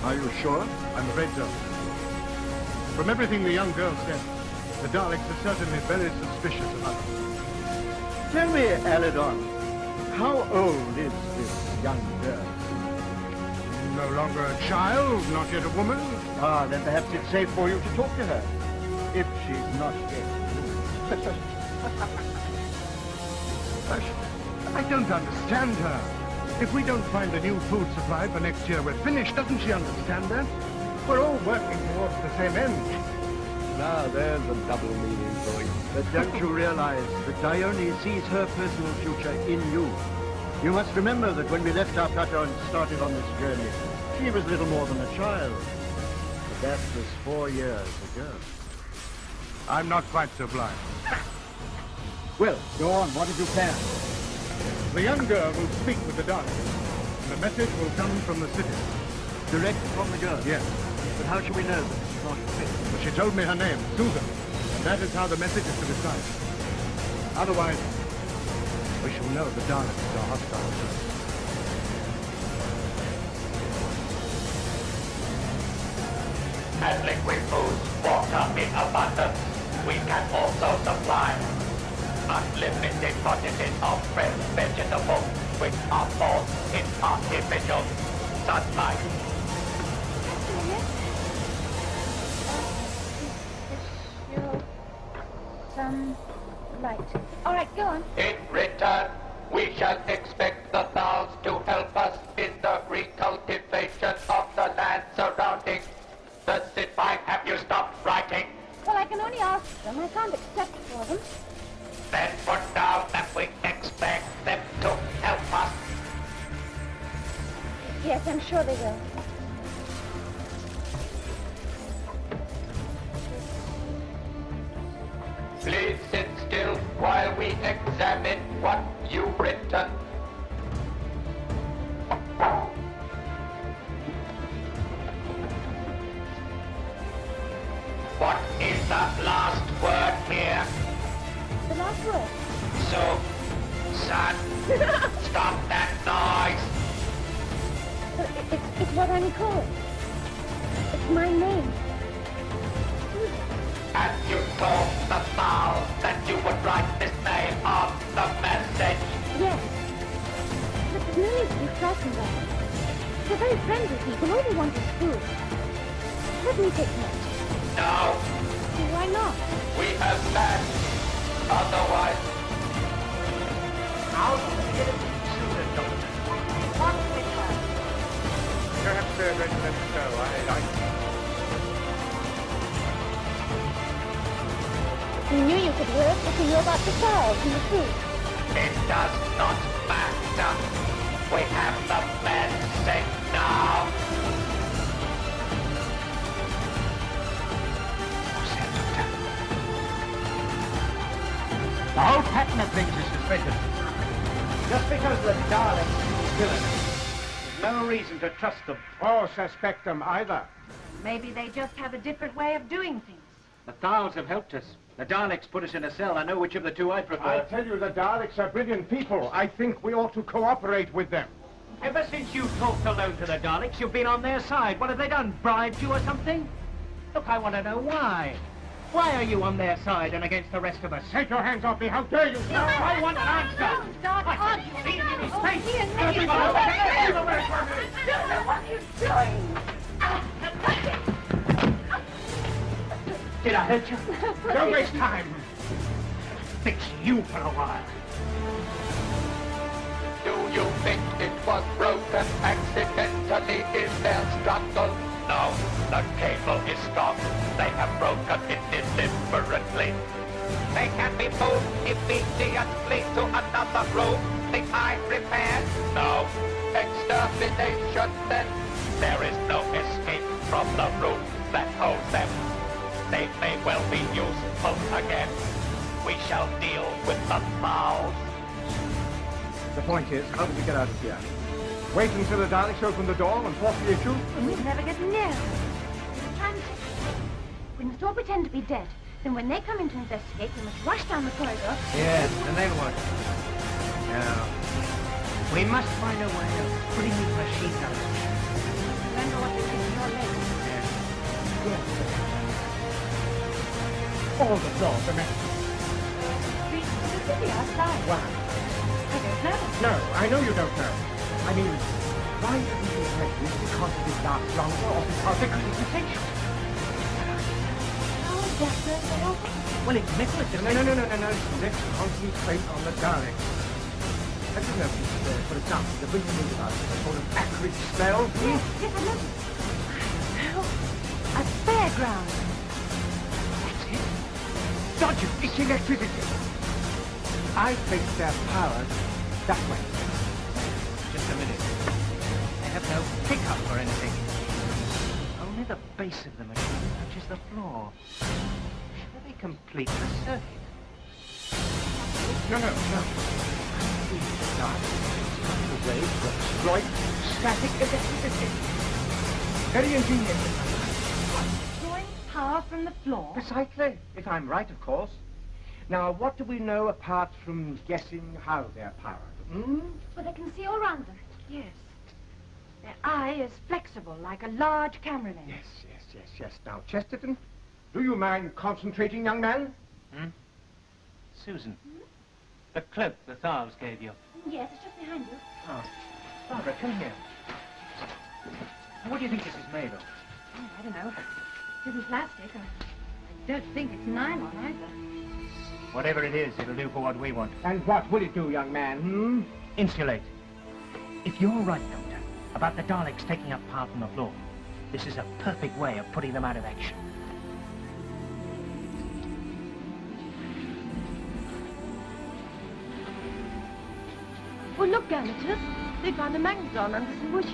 Are you sure? I'm afraid so. From everything the young girl said, the Daleks are certainly very suspicious of us. Tell me, Aladon, how old is this young girl? No longer a child, not yet a woman. Ah, then perhaps it's safe for you to talk to her, if she's not yet. I don't understand her. If we don't find a new food supply for next year, we're finished. Doesn't she understand that? We're all working towards the same end. Now there's a double meaning for you. But don't you realize that Dione sees her personal future in you? You must remember that when we left our plateau and started on this journey, she was little more than a child. But that was 4 years ago. I'm not quite so blind. Well, go on. What did you plan? The young girl will speak with the Daleks, and the message will come from the city. Direct from the girl? Yes. But how shall we know that she's not fit? But she told me her name, Susan, and that is how the message is to be signed. Otherwise, we shall know the Daleks are hostile to us. As liquid foods, water in abundance, we can also supply unlimited quantities of fresh vegetables, which are born in artificial sunlight. Right. All right, go on. In return, we shall expect the Thals to help us in the recultivation of the land surrounding the city. Why have you stopped writing? Well, I can only ask them. I can't accept for them. Then put down that we sure they will. Please sit still while we examine what you've written. What is the last word here? The last word? So, son, stop that noise. It's what I'm called. It's my name. And you told the fowl that you would write this name on the message. Yes. But there's no need to be frightened of them. They're very friendly people. All they want is food. Let me take note. No, Why not? we have met. Otherwise, How do we get it sooner, Doctor? What's this one? Perhaps they're ready to let us go. You knew you could hear us if you knew about the fowls and the food. it does not matter. We have the message now. The whole pattern of things is suspicious. Just because the Daleks are villains, there's no reason to trust them. Or suspect them either. Maybe they just have a different way of doing things. The Thals have helped us. The Daleks put us in a cell. I know which of the two I prefer. I tell you, the Daleks are brilliant people. I think we ought to cooperate with them. Ever since you talked alone to the Daleks, you've been on their side. What have they done? Bribed you or something? Look, I want to know why. Why are you on their side and against the rest of us? Take your hands off me. How dare you? No, I want an answer. Don't start arguing. See it in his face. What are you doing? Did I hurt you? Don't waste time. Fix you for a while. Do you think it was broken accidentally in their struggle? No, the cable is strong. They have broken it deliberately. They can be moved immediately to another room. Think I prepared? No. Extermination then. There is no escape from the room that holds them. They may well be useful again. We shall deal with the fowls. The point is, how do we get out of here? Wait until the Daleks open the door and force the issue? We'll never get near them. We must all pretend to be dead. Then when they come in to investigate, we must rush down the corridor. Yes, and then what? Now, we must find a way of putting these machines out. Remember what they did to your legs. Yes. All the floors are messy. The city outside. Why? I don't know. No, I know you don't know. I mean, why didn't you make this? Because it did last longer or because it couldn't be finished? Oh, that's the whole thing. Well, it's Nicholas. No. Let's concentrate on the Daleks. Have you noticed, for example, the when you think about it, a sort of acrid smell? Yes, I noticed. Oh, a fairground. That's it. Dodger, it's electricity. I think their power's that way. Just a minute. They have no pickup or anything. Only the base of the machine touches the floor. Shall they complete the circuit? No. These Daleks the way to exploit static electricity. Very ingenious. Drawing power from the floor? Precisely, if I'm right, of course. Now, what do we know apart from guessing how they're powered? Hmm? Well, they can see all around them. Yes. Their eye is flexible, like a large camera lens. Yes. Now, Chesterton, do you mind concentrating, young man? Susan, the cloak the Thals gave you. Yes, it's just behind you. Oh, Barbara, come here. What do you think this is made of? Oh, I don't know. It isn't plastic. I don't think it's nylon either. Whatever it is, it'll do for what we want. And what will it do, young man, Insulate. If you're right, Doctor, about the Daleks taking up power from the floor, this is a perfect way of putting them out of action. Oh, look, Galatus. They found a magneton under some bushes.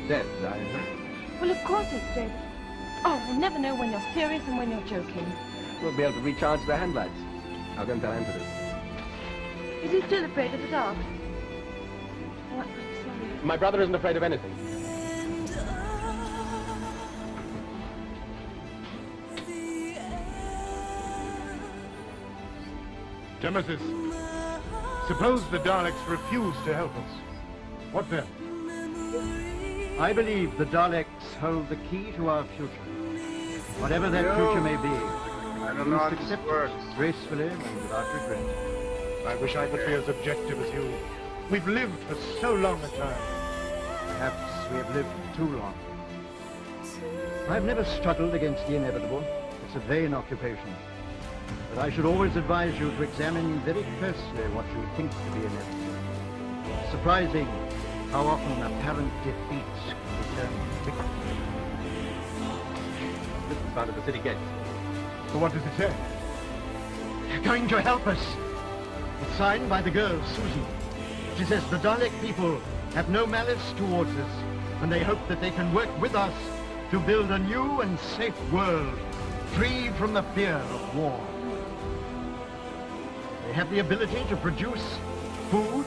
dead, I heard. Well, of course it's dead. Oh, I never know when you're serious and when you're joking. We'll be able to recharge the handlights. I'll go and tell Anthony. Is he still afraid of the dark? Oh, I'm sorry. My brother isn't afraid of anything. Nemesis, suppose the Daleks refuse to help us. What then? I believe the Daleks hold the key to our future. Whatever that future may be, I don't we know must how this accept works. it gracefully and without regret. I wish I could be as objective as you. We've lived for so long a time. Perhaps we have lived too long. I've never struggled against the inevitable. It's a vain occupation. But I should always advise you to examine very closely what you think to be inevitable. It's surprising how often apparent defeats can turn victory. This is found at the city gate. So what does it say? They're going to help us. It's signed by the girl, Susan. She says the Dalek people have no malice towards us, and they hope that they can work with us to build a new and safe world, free from the fear of war. They have the ability to produce food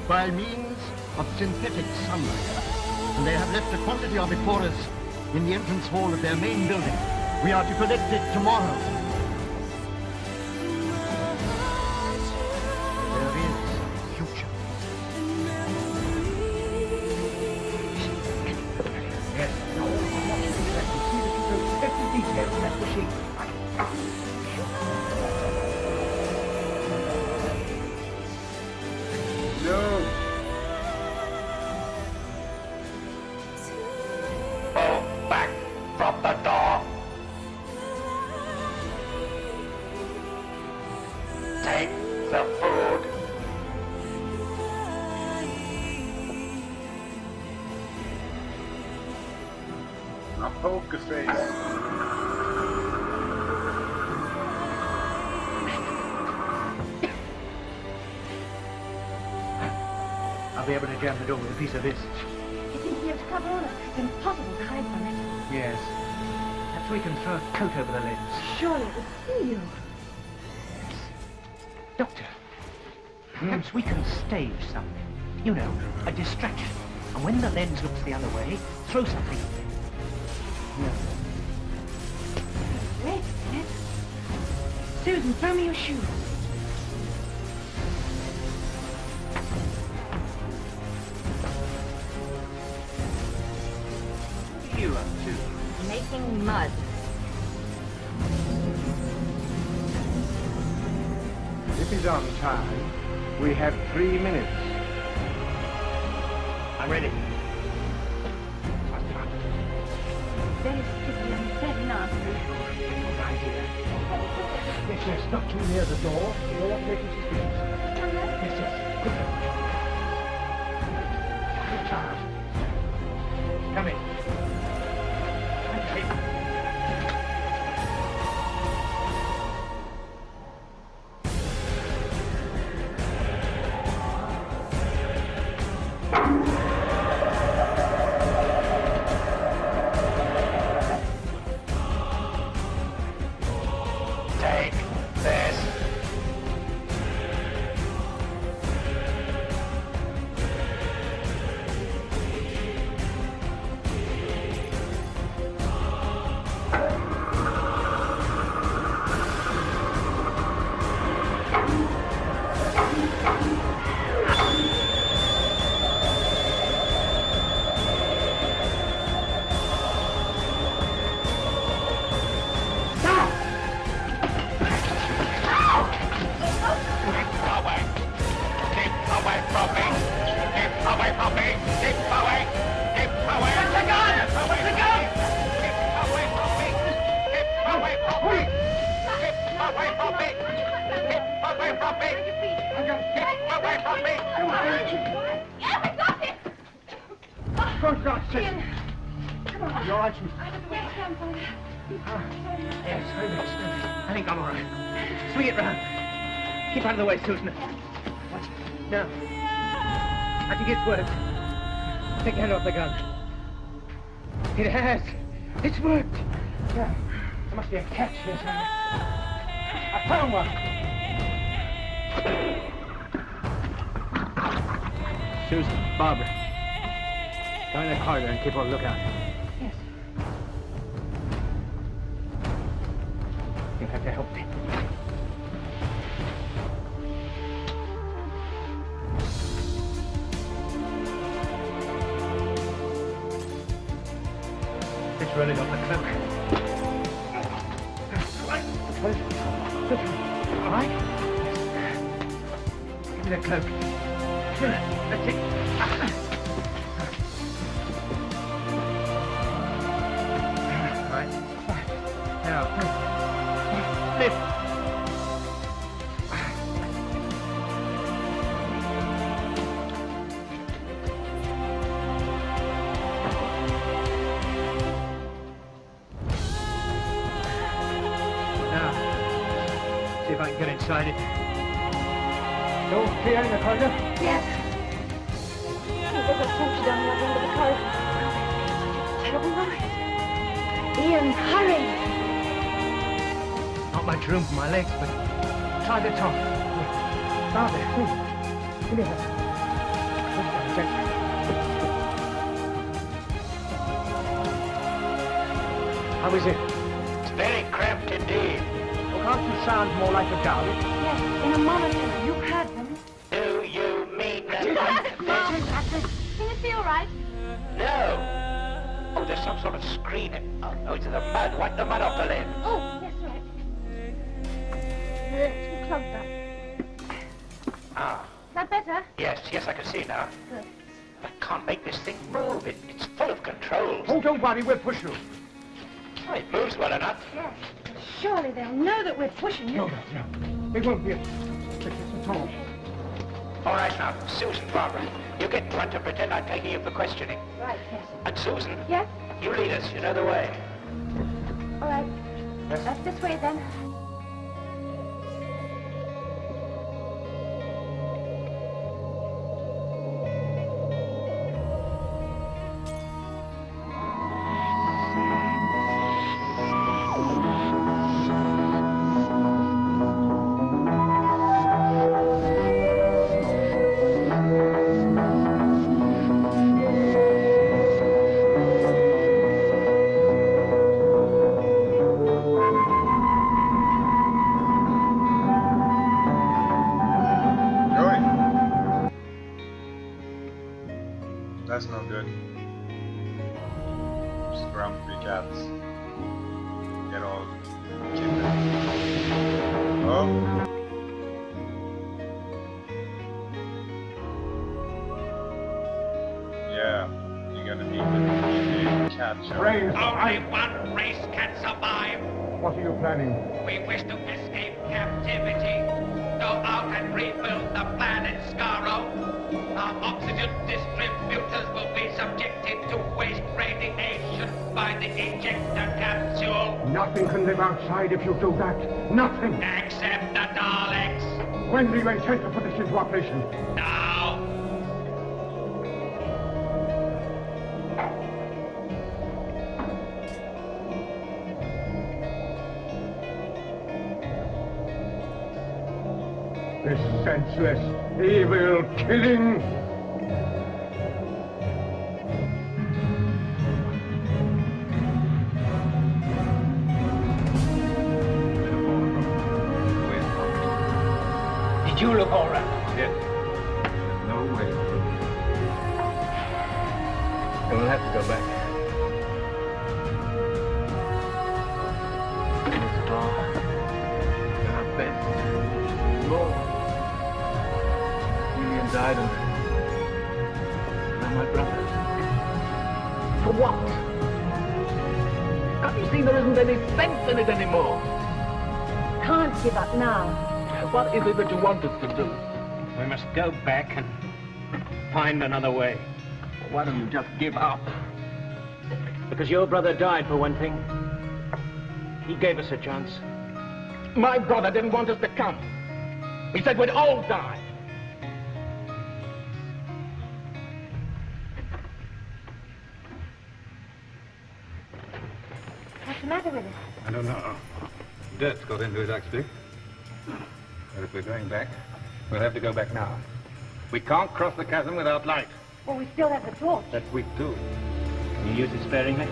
by means of synthetic sunlight, and they have left a quantity of it for us in the entrance hall of their main building. We are to collect it tomorrow. There is a future. Yes. Every detail of that machine. No. Move back from the door. Take the food. A poker face. I'll be able to jam the door with a piece of this. You think he has cover on us? It's impossible to hide from it. Yes. Perhaps we can throw a coat over the lens. Surely it would see you. Doctor, perhaps we can stage something. You know, a distraction. And when the lens looks the other way, throw something at it. Wait a minute. Susan, throw me your shoes. What are you up to? Making mud. If he's on time, we have 3 minutes. I'm ready. Very sticky and very nasty. Yes, yes, not too near the door. You're not making suspicious. Yes, yes. Good child. Come in. Take this. For God's sake. Come on. You're all right. Grandfather. Yes, very much. I think I'm all right. Swing it round. Keep out of the way, Susan. What? No. I think it's worked. Take your hand off the gun. It has. It's worked. Yeah. There must be a catch here somewhere. I found one. Susan, Barbara. Go in the corridor and keep a lookout. Yes. You'll have to help me. It's really got the cloak. All right? Give me the cloak. That's it. All right. Now, lift. See if I can get inside it. Door clear in the corridor? Yes. There's a sentry down the other end of the corridor. Terrible noise. Ian, hurry. Not much room for my legs, but try the top. Start there. Give me that. How is it? It's very cramped indeed. Can't you sound more like a dove? Yes, in a monitor. You heard them. Do you mean that? Can you see all right? No. Oh, there's some sort of screen. Oh, it's in the mud. Wipe the mud off the lens. Oh, yes, right. It's clogged up. Ah. Is that better? Yes, I can see now. Good. I can't make this thing move. It's full of controls. Oh, don't worry, we'll push you. Oh, it moves well enough. Yes. Surely they'll know that we're pushing you. No. They won't be at all. All right, now, Susan, Barbara, you get in front and pretend I'm taking you for questioning. Right, yes. And Susan, Yes? you lead us. You know the way. All right. That's this way, then. That's no good. Just ground 3 cats. Get all kidnapped. Oh. Yeah, you're gonna need the cat show. Brains. Only one race can survive. What are you planning? We wish to escape captivity. Go out and rebuild the planet Skaro. Our oxygen distributors will be subjected to waste radiation by the ejector capsule. Nothing can live outside if you do that. Nothing. Except the Daleks. When do you intend to put this into operation? Now. This senseless, evil killing. Did you look all right? Yes. There's no way through. Then we'll have to go back. It's wrong. Our best. Lord. Julian died and now my brother. For what? Can't you see there isn't any sense in it anymore? Can't give up now. What is it that you want us to do? We must go back and find another way. Why don't you just give up? Because your brother died, for one thing. He gave us a chance. My brother didn't want us to come. He said we'd all die. matter with it? I don't know. Dirt's got into it, actually. But if we're going back, we'll have to go back now. We can't cross the chasm without light. Well, we still have the torch. That's weak, too. Can you use it sparingly?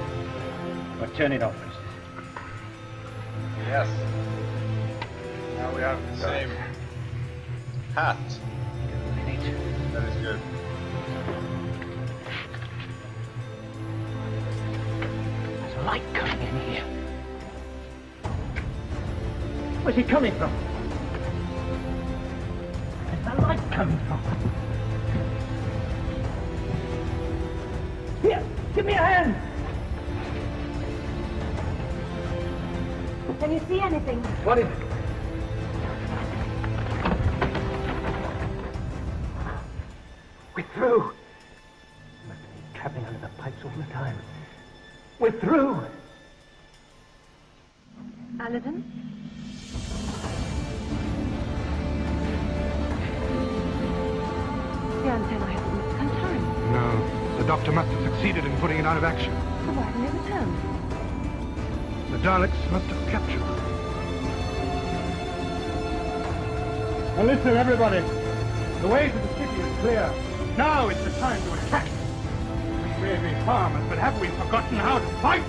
Or turn it off, Princess? Yes. Now we have the same hat. That is good. There's a light coming in here. Where's he coming from? Where's the light coming from? Here, give me a hand! Can you see anything? What is it? We're through. Must have been trapping under the pipes all the time. We're through. Aladdin? The antenna hasn't moved some time. No, the doctor must have succeeded in putting it out of action. So why haven't they returned? The Daleks must have captured them. Now listen, everybody. The way to the city is clear. Now is the time to attack. We may be farmers, but have we forgotten how to fight?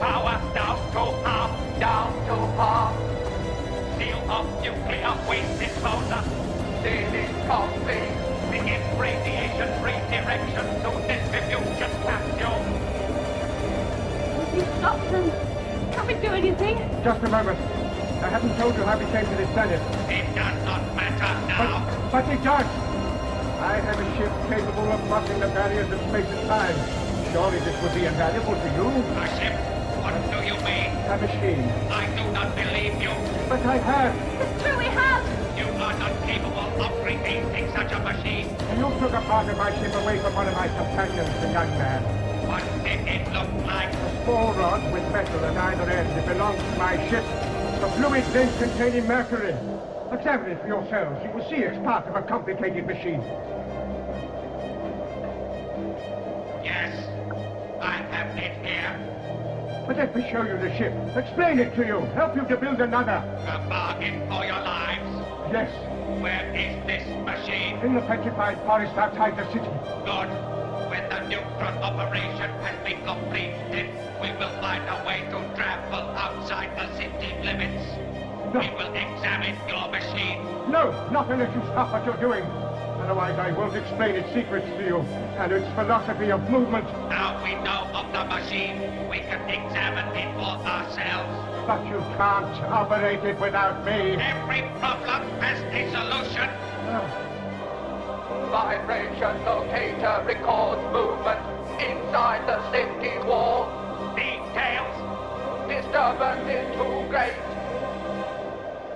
Power down to half, down to half. Seal of nuclear waste disposal. Daily coffee. Begin radiation redirection to distribution capsule. You stop them. Can't we do anything? Just a moment. I haven't told you how we came to this planet. It does not matter now. But it does. I have a ship capable of crossing the barriers of space and time. Surely this would be invaluable to you. A ship? What do you mean? A machine. I do not believe you. But I have. It's true, we have. You are not capable of creating such a machine. And you took a part of my ship away from one of my companions, the young man. What did it look like? A small rod with metal at either end. It belongs to my ship. The fluid then containing mercury. Examine it for yourselves. You will see it's part of a complicated machine. Yes, I have it here. But let me show you the ship. Explain it to you. Help you to build another. A bargain for your lives. Yes. Where is this machine? In the petrified forest outside the city. Good. When the neutron operation has been completed, we will find a way to travel outside the city limits. No. We will examine your machine. No, not unless you stop what you're doing. Otherwise, I won't explain its secrets to you, and its philosophy of movement. Now we know of the machine, we can examine it for ourselves. But you can't operate it without me. Every problem has a solution. Vibration locator records movement inside the city wall. Details. Disturbance is too great.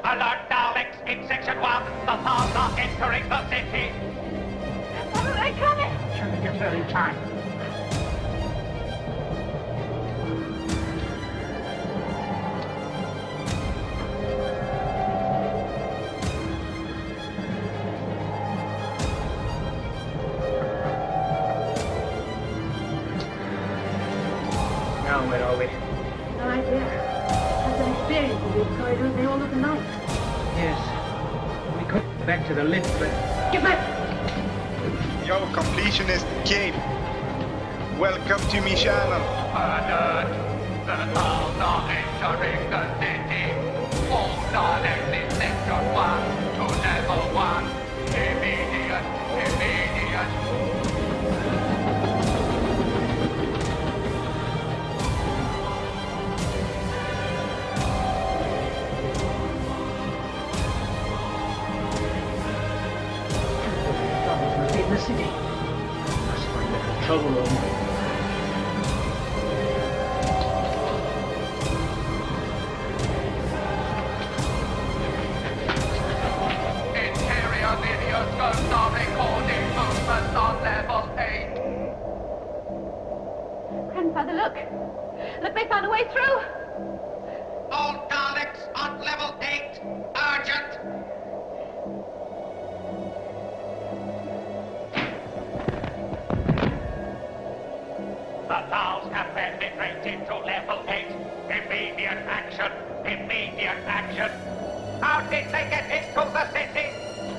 Alert Daleks in Section 1. The Thals are entering the city. Where are they coming? Shall we get there in time? Now, where are we? No idea. I've an experience with these corridors. They all look alike. Yes. We could get back to the lift, but... Get back! Yo, completionist Gabe. Welcome to my channel. Alert! The Thals are entering the city. All Daleks in Section 1 to Level 1. Immediate! Immediate! In the city. Must find the control room. Interior videoscopes are recording movements on Level 8. Grandfather, look. Look, they found a way through. All Daleks on Level 8. Sergeant! The valves have penetrated to level 8. Immediate action! Immediate action! How did they get into the city?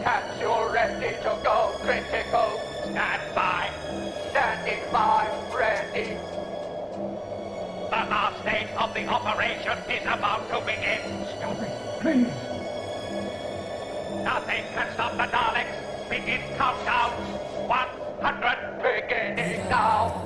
Capsule ready to go. Critical. Stand by. Standing by. Ready. The last stage of the operation is about to begin. Stop it, please. Nothing can stop the Daleks. Begin countdown. 100. Beginning now.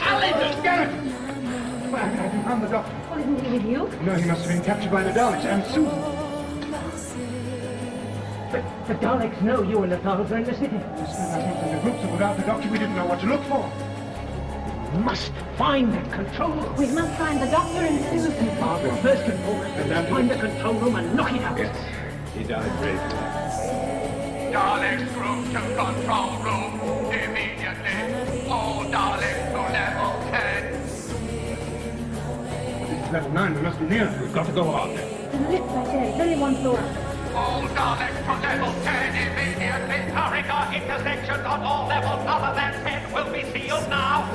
Alice, Garrett! Have you found the doctor? Well, isn't he with you? No, he must have been captured by the Daleks, and Susan. But the Daleks know you and the Thals are in the city. There's nothing from the groups, and without the doctor, we didn't know what to look for. We must find the control room. We must find the doctor and Susan. Barbara, first and foremost, find the control room and knock it out. Yes, he died bravely. Daleks group to control room immediately. All Daleks to level 10. This is level 9, we must be near. We've got to go on. There's a lift back there. There's only one floor. All Daleks to level 10 immediately. Corridor intersections on all levels other than 10 will be sealed now.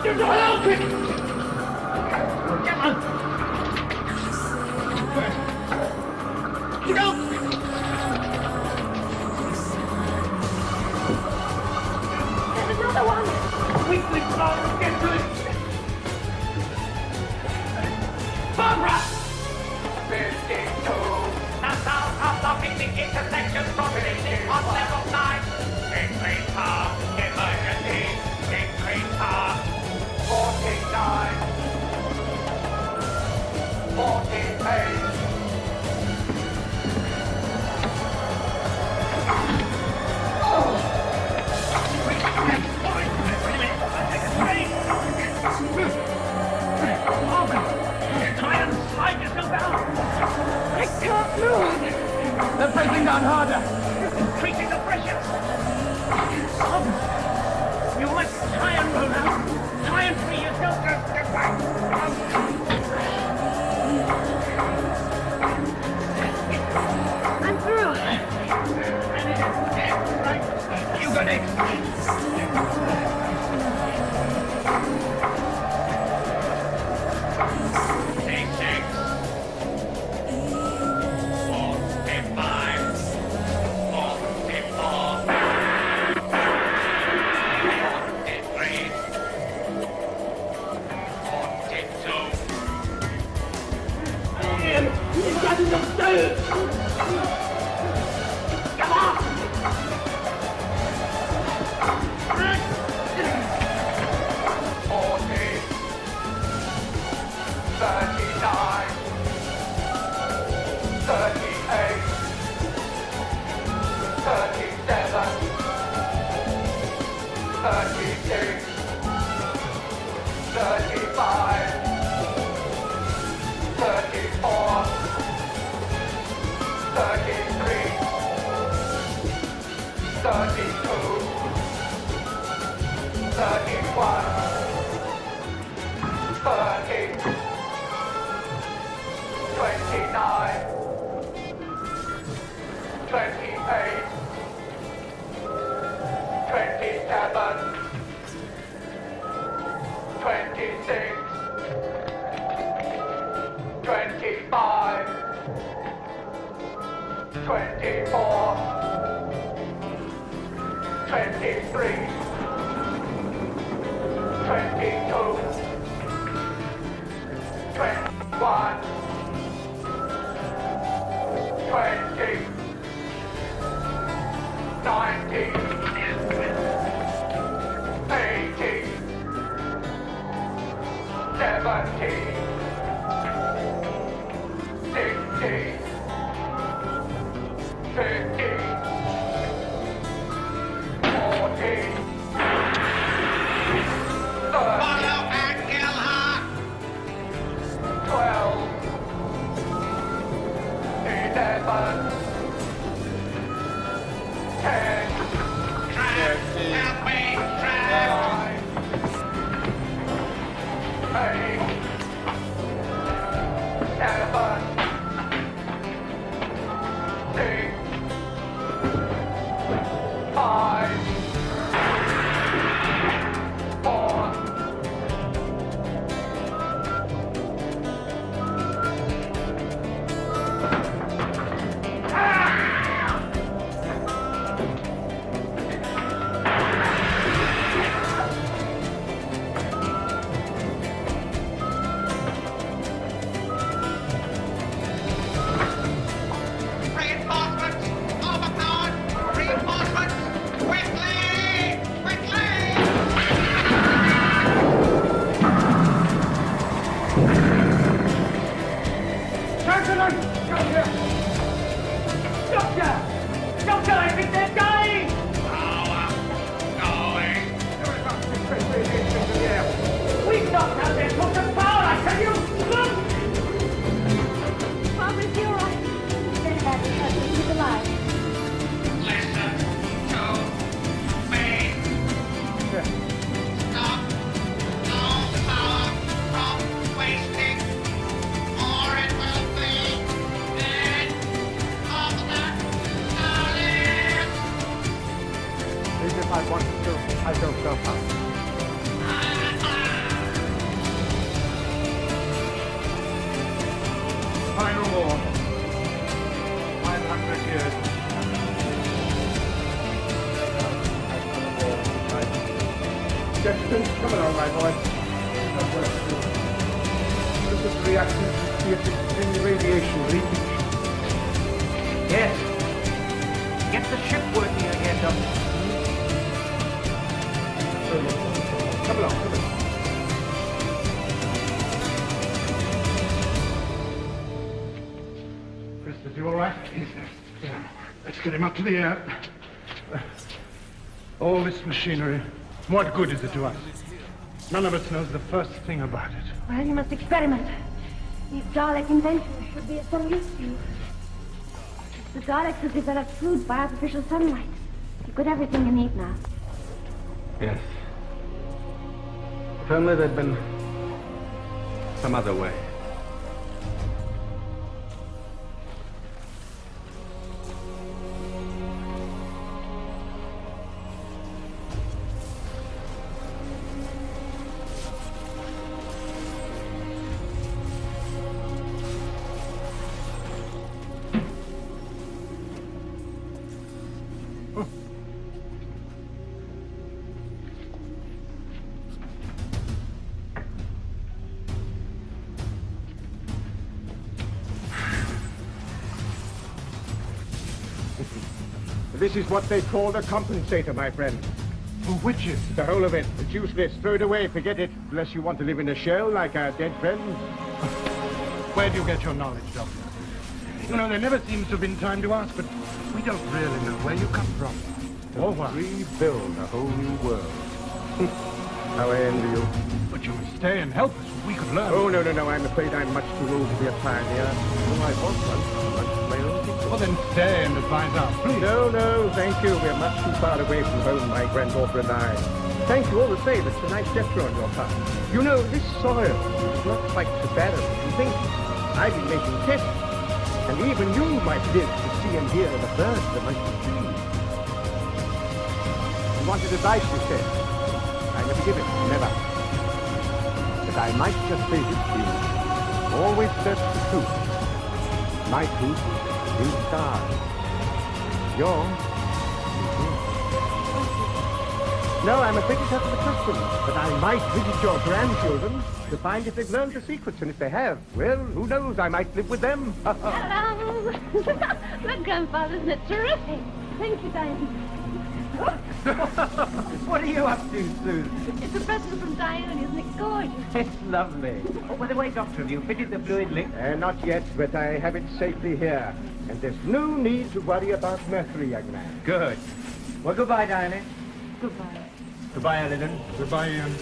Get on! Get on! Get out! There's another one. Quickly, Barbara, get to it! Barbara! 52. The sound of blocking the intersection from releasing on level 9. Increase power. Emergency. Increase power. 49. 48. I can't move! They're pressing down harder! Increasing the pressure! You must try and roll out! Try and free yourself! Get back! I'm through. Right. You got it! I wanted to. I don't know how. Final war. 500 years. Justin, come along, my boy. Look at the reaction to see if it's any radiation leakage. Yes. Get the ship working again, Doctor. Come along, come along. Is you all right? Let's get him up to the air. All this machinery, what good is it to us? None of us knows the first thing about it. Well, you must experiment. These Dalek inventions should be of some use to you. The Daleks have developed food by artificial sunlight. You've got everything you need now. Yes. If only there'd been some other way. This is what they call the compensator, my friend. Which is? The whole of it. It's useless. Throw it away. Forget it. Unless you want to live in a shell like our dead friends. Where do you get your knowledge, Doctor? You know, there never seems to have been time to ask, but we don't really know where you come from. Or why. Rebuild a whole new world. How I envy you. But you must stay and help us. We could learn. Oh, no. I'm afraid I'm much too old to be a pioneer. Oh, I was once. Much my own thing. Well, then stay and advise us, please. No, thank you. We're much too far away from home, my granddaughter and I. Thank you all the same. It's a nice gesture on your part. You know, this soil is not quite so bad as you think. I've been making tests, and even you might live to see and hear the birds amongst the trees. You wanted advice, you said. I never give it, never. But I might just say this to you. Always search the truth. My truth is in stars. Yours is here. No, I'm afraid it's out of the question. But I might visit your grandchildren to find if they've learned the secrets. And if they have, well, who knows? I might live with them. Hello! Look, Grandfather, isn't it terrific? Thank you, Diane. What are you up to, Susan? It's a present from Diane, isn't it gorgeous? It's lovely. Oh, by the way, Doctor, have you fitted the fluid link? Not yet, but I have it safely here. And there's no need to worry about mercury, young man. Good. Well, goodbye, Diane. Goodbye. Goodbye, Ellen. Goodbye, Ian.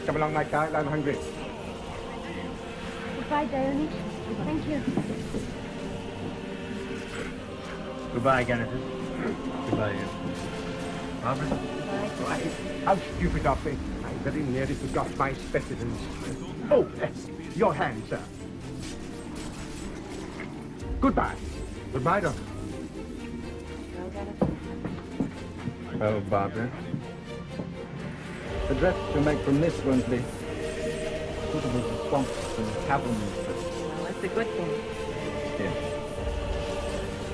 Come along, my child. I'm hungry. Goodbye, Diane. Thank you. Goodbye, Genesis. Goodbye, Ian. Barbara? Bye. How stupid of me. I very nearly forgot my specimens. Oh, your hand, sir. Goodbye. Goodbye, Doctor. Well, Barbara, the dress you make from this won't be suitable to swamps and caverns, but... Well, that's a good thing. Yes.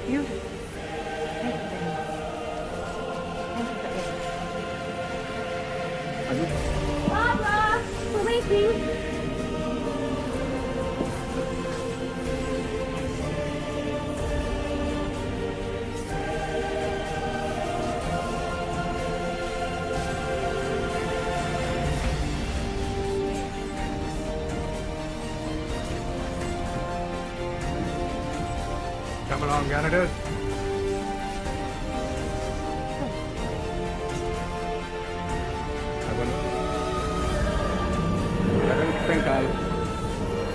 Beautiful. Thank you very much. Thank you for everything. Barbara! We're waiting. Come along, Ganadus. I don't think I'll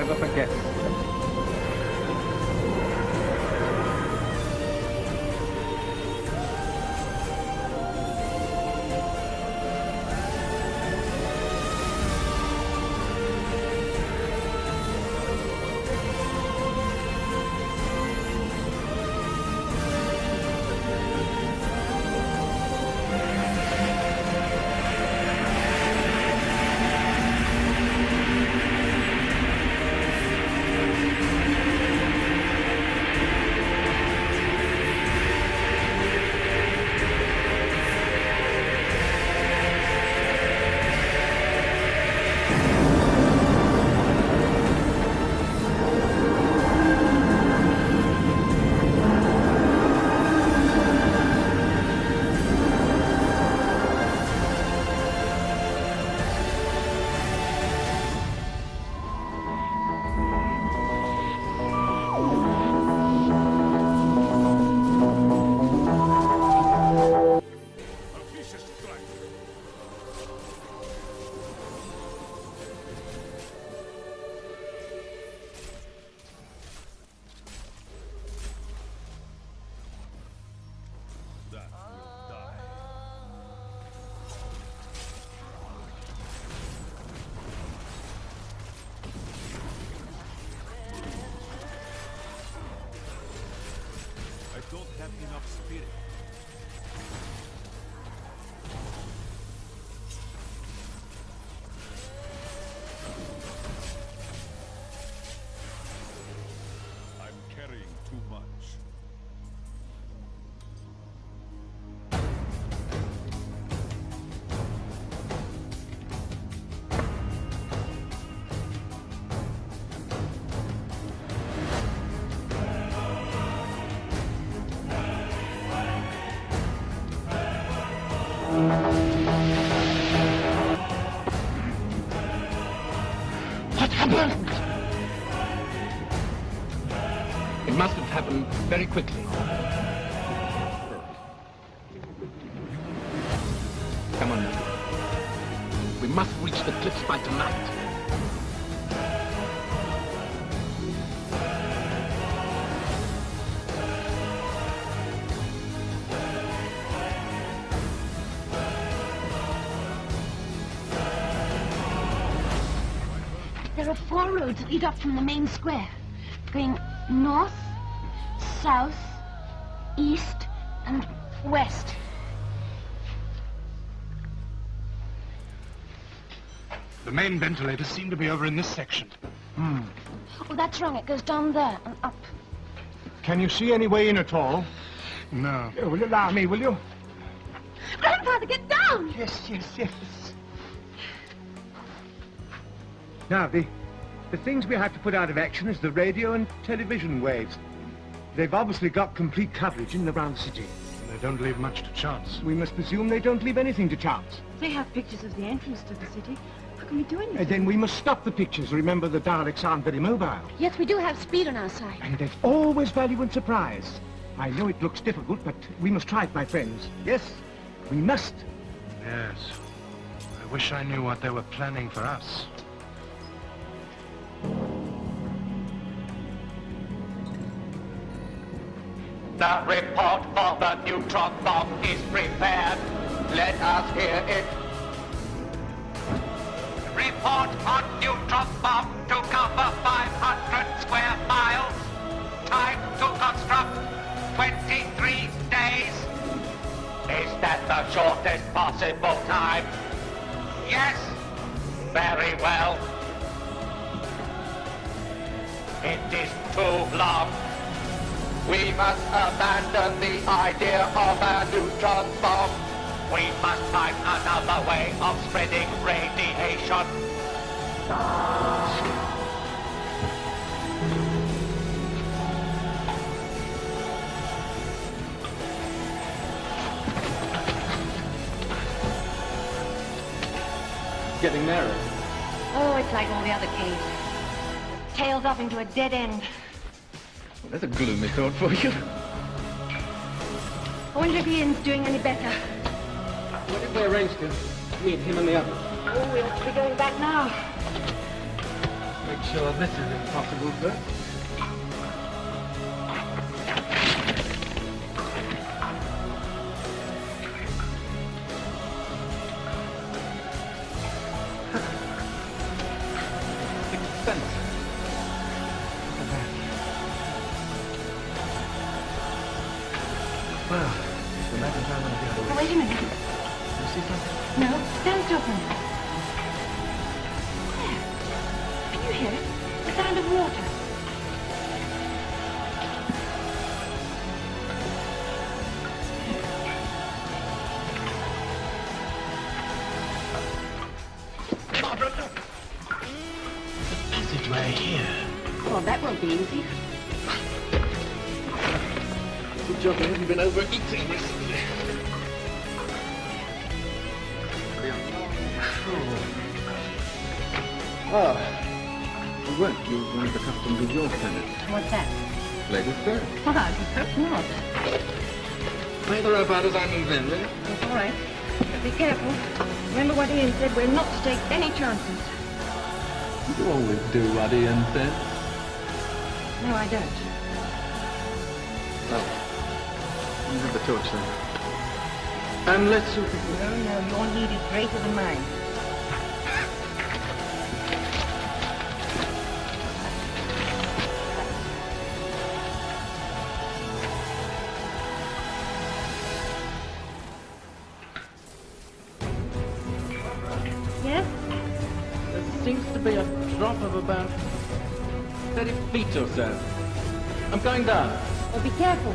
ever forget. just like that will die. I don't have enough spirit. I'm carrying too much. What happened? It must have happened very quickly. Come on now. We must reach the cliffs by tonight. There are 4 roads that lead up from the main square, going north, south, east, and west. The main ventilators seem to be over in this section. Oh, that's wrong. It goes down there and up. Can you see any way in at all? No. Will you allow me, will you? Grandfather, get down! Yes. Now, the things we have to put out of action is the radio and television waves. They've obviously got complete coverage in and around the city. They don't leave much to chance. We must presume they don't leave anything to chance. They have pictures of the entrance to the city. How can we do anything? Then we must stop the pictures. Remember, the Daleks aren't very mobile. Yes, we do have speed on our side. And there's always value in surprise. I know it looks difficult, but we must try it, my friends. Yes, we must. Yes. I wish I knew what they were planning for us. The report for the neutron bomb is prepared. Let us hear it. Report on neutron bomb to cover 500 square miles. Time to construct 23 days. Is that the shortest possible time? Yes. Very well. It is too long. We must abandon the idea of a neutron bomb. We must find another way of spreading radiation. Getting narrow. Oh, it's like all the other caves. Tails up into a dead end. Well, that's a gloomy thought for you. I wonder if Ian's doing any better. What if we arrange to meet him and the others? Oh, we'll be going back now. Make sure this is impossible first. Oh, wait a minute. You see something? No, stand still for a minute. There. Can you hear it? The sound of water. Barbara, look! The passageway here. Oh, that won't be easy. Good job I haven't been overeating recently. Ah, you weren't you one of the customs of your planet? What's that? pLAYz III. Well, I would hope not. Play the robot as I move in, will you? That's all right. Be careful. Remember what Ian said, we're not to take any chances. You always do what Ian says. No, I don't. Well, you have the torch then. And let's... No, your need is greater than mine. Yes? There seems to be a drop of about 30 feet or so. I'm going down. Well, be careful.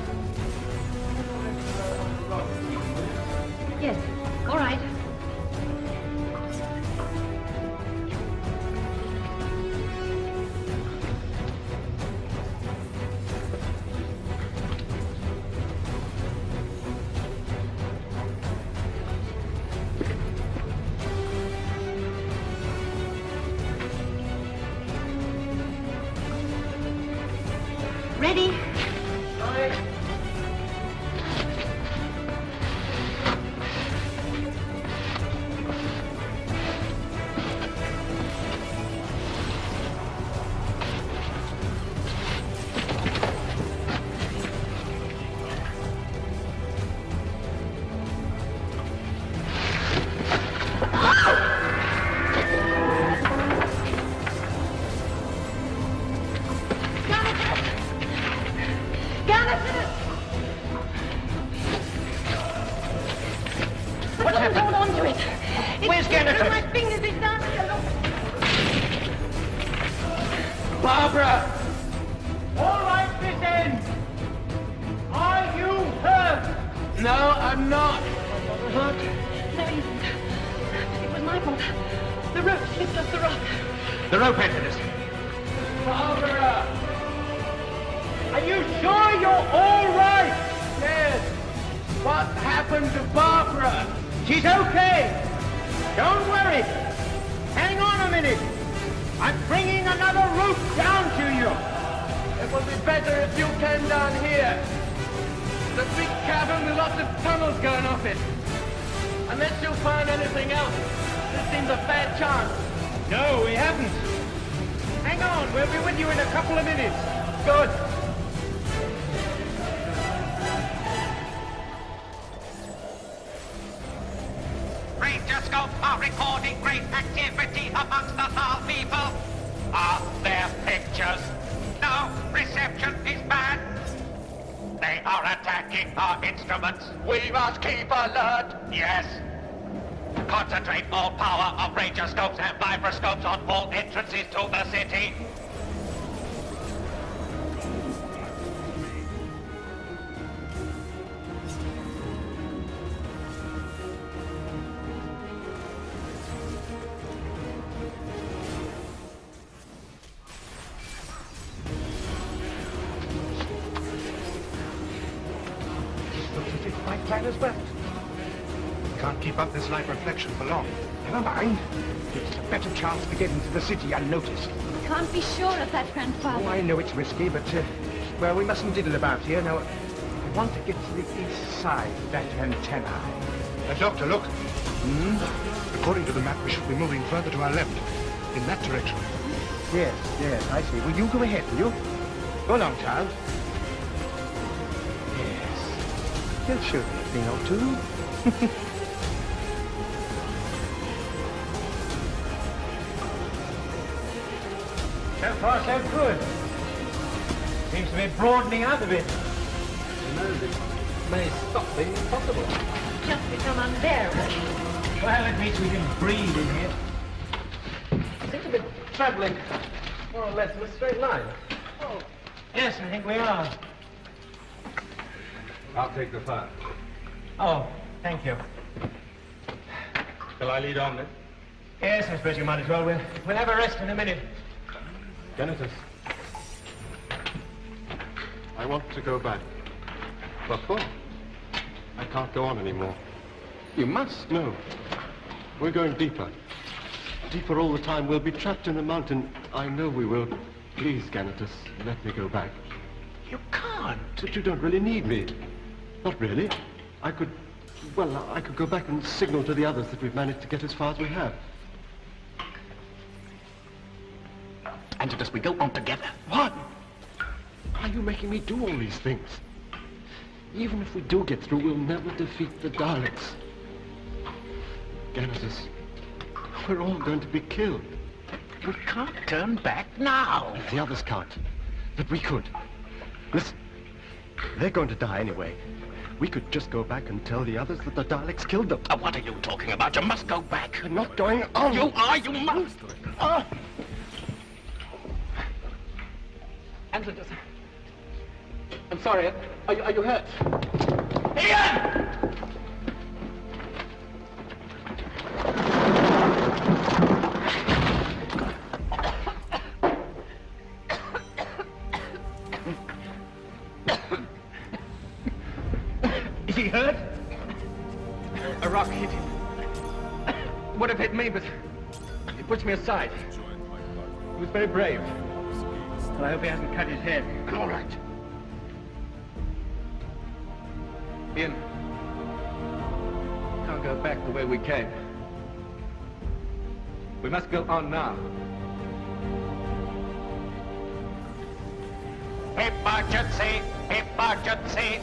Yes, all right. Ready? What happened? Hold on to it. Where's Gannon? My fingers, it's down here. Look. Barbara! All right, this end. Are you hurt? No, I'm not. No, it isn't. It was my fault. The rope slipped off the rock. The rope entered us. Barbara! Are you sure you're all right? Yes. What happened to Barbara? She's okay. Don't worry. Hang on a minute. I'm bringing another rope down to you. It would be better if you came down here. The big cavern with lots of tunnels going off it. Unless you find anything else, this seems a fair chance. No, we haven't. Hang on, we'll be with you in a couple of minutes. Good. Radioscopes are recording great activity amongst the Thal people. Are there pictures? No, reception is bad. They are attacking our instruments. We must keep alert. Yes. Concentrate all power of radioscopes and vibroscopes on all entrances to the city. My plan has worked. Can't keep up this light reflection for long. Never mind. Gives us a better chance to get into the city unnoticed. Can't be sure of that, Grandfather. Oh, I know it's risky, but, well, we mustn't diddle about here. Now, I want to get to the east side of that antenna. Doctor, look. According to the map, we should be moving further to our left, in that direction. Yes, I see. Will you go ahead, will you? Go along, child. Yes. He'll show you a thing or two. So far, so good. Seems to be broadening out a bit. You know, this may stop being impossible. Just become unbearable. Well, at least we can breathe in here. Seem to be traveling more or less in a straight line. Oh. Yes, I think we are. I'll take the fire. Oh, thank you. Shall I lead on then? Yes, I suppose you might as well. We'll have a rest in a minute. Janitus. I want to go back. What for? I can't go on anymore. You must. No. We're going deeper. Deeper all the time. We'll be trapped in the mountain. I know we will. Please, Ganatus, let me go back. You can't. But you don't really need me. Not really. I could Well, I could go back and signal to the others that we've managed to get as far as we have. And as we go on together. What? Why are you making me do all these things? Even if we do get through, we'll never defeat the Daleks. Genesis, we're all going to be killed. We can't turn back now. The others can't. But we could. Listen, they're going to die anyway. We could just go back and tell the others that the Daleks killed them. What are you talking about? You must go back. We're not going on. You must. Angela, I'm sorry. Are you hurt? Ian! Is he hurt? A rock hit him. Would have hit me, but he pushed me aside. He was very brave. Well, I hope he hasn't cut his head. All right. Ian, can't go back the way we came. We must go on now. Emergency! Emergency!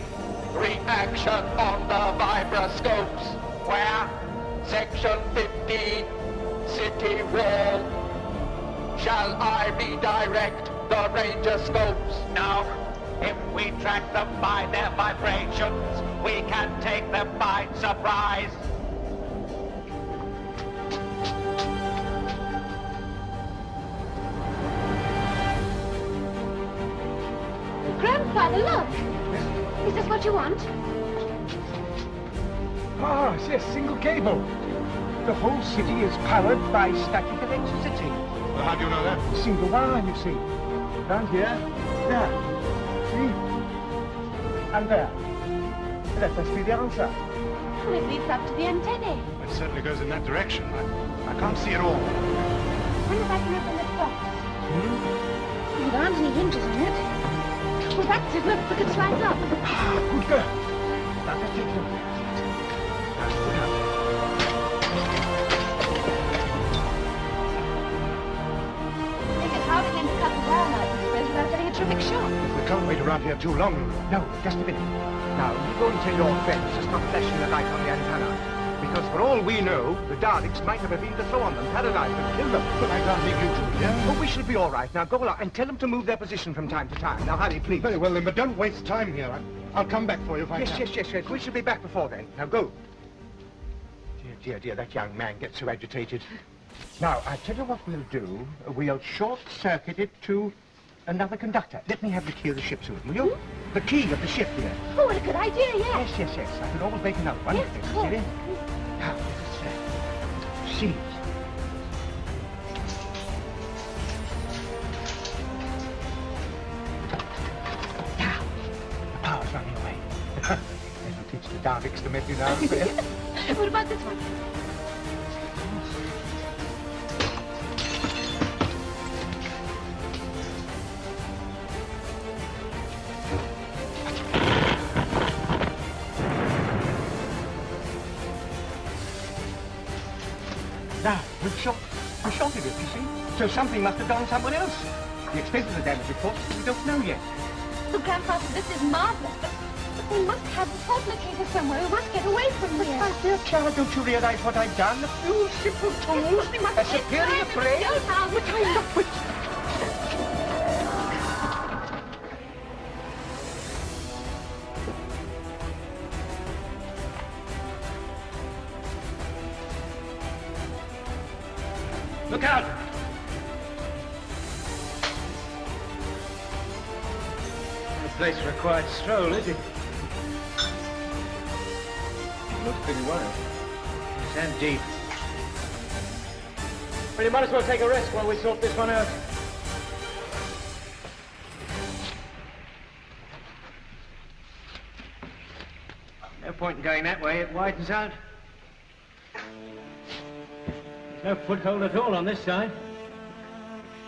Reaction on the vibroscopes. Where? Section 15, City Wall. Shall I redirect the ranger scopes? No. If we track them by their vibrations, we can take them by surprise. Grandfather, look! Is this what you want? Ah, yes, single cable. The whole city is powered by static electricity. Well, how do you know that? Single wire, you see. Down here, there. See? And there. That must be the answer. Well, it leads up to the antennae. It certainly goes in that direction. I can't see it all. Wonder if I can open this box. Oh, there aren't any hinges on it. Well, that's it. Look, it slides up. Good girl. Now, let's take a look. Now, look out. How are we going to cut the wire out, I suppose, without getting a terrific shock? We can't wait around here too long. No, just a minute. Now, you go and tell your friends to stop flashing the light on the antenna. Because for all we know, the Daleks might have a field to throw on them, paralyze them, kill them. But I can't leave you two, yeah? Oh, we shall be all right. Now, go along and tell them to move their position from time to time. Now, hurry, please. Very well, then, but don't waste time here. I'll come back for you if I can. Yes. We shall be back before then. Now, go. Dear, that young man gets so agitated. Now, I tell you what we'll do. We'll short-circuit it to another conductor. Let me have the key of the ship soon, will you? The key of the ship here. Oh, what a good idea, yes. Yes. I can always make another one. Yes, of course. See? Now, let's see. Now, the power's running away. It'll teach the Daleks to make you now. What about this one? Now, we've shorted it, you see? So something must have gone somewhere else. The extent of the damage, of course, we don't know yet. Look, Grandfather, this is marvelous, but we must have the fault locator somewhere. We must get away from here. My dear child, don't you realize what I've done? A few simple tools, a superior brain. Look out! This place for a quiet stroll, is it? It looks pretty wide. And deep. Well, you might as well take a rest while we sort this one out. No point in going that way. It widens out. No foothold at all on this side.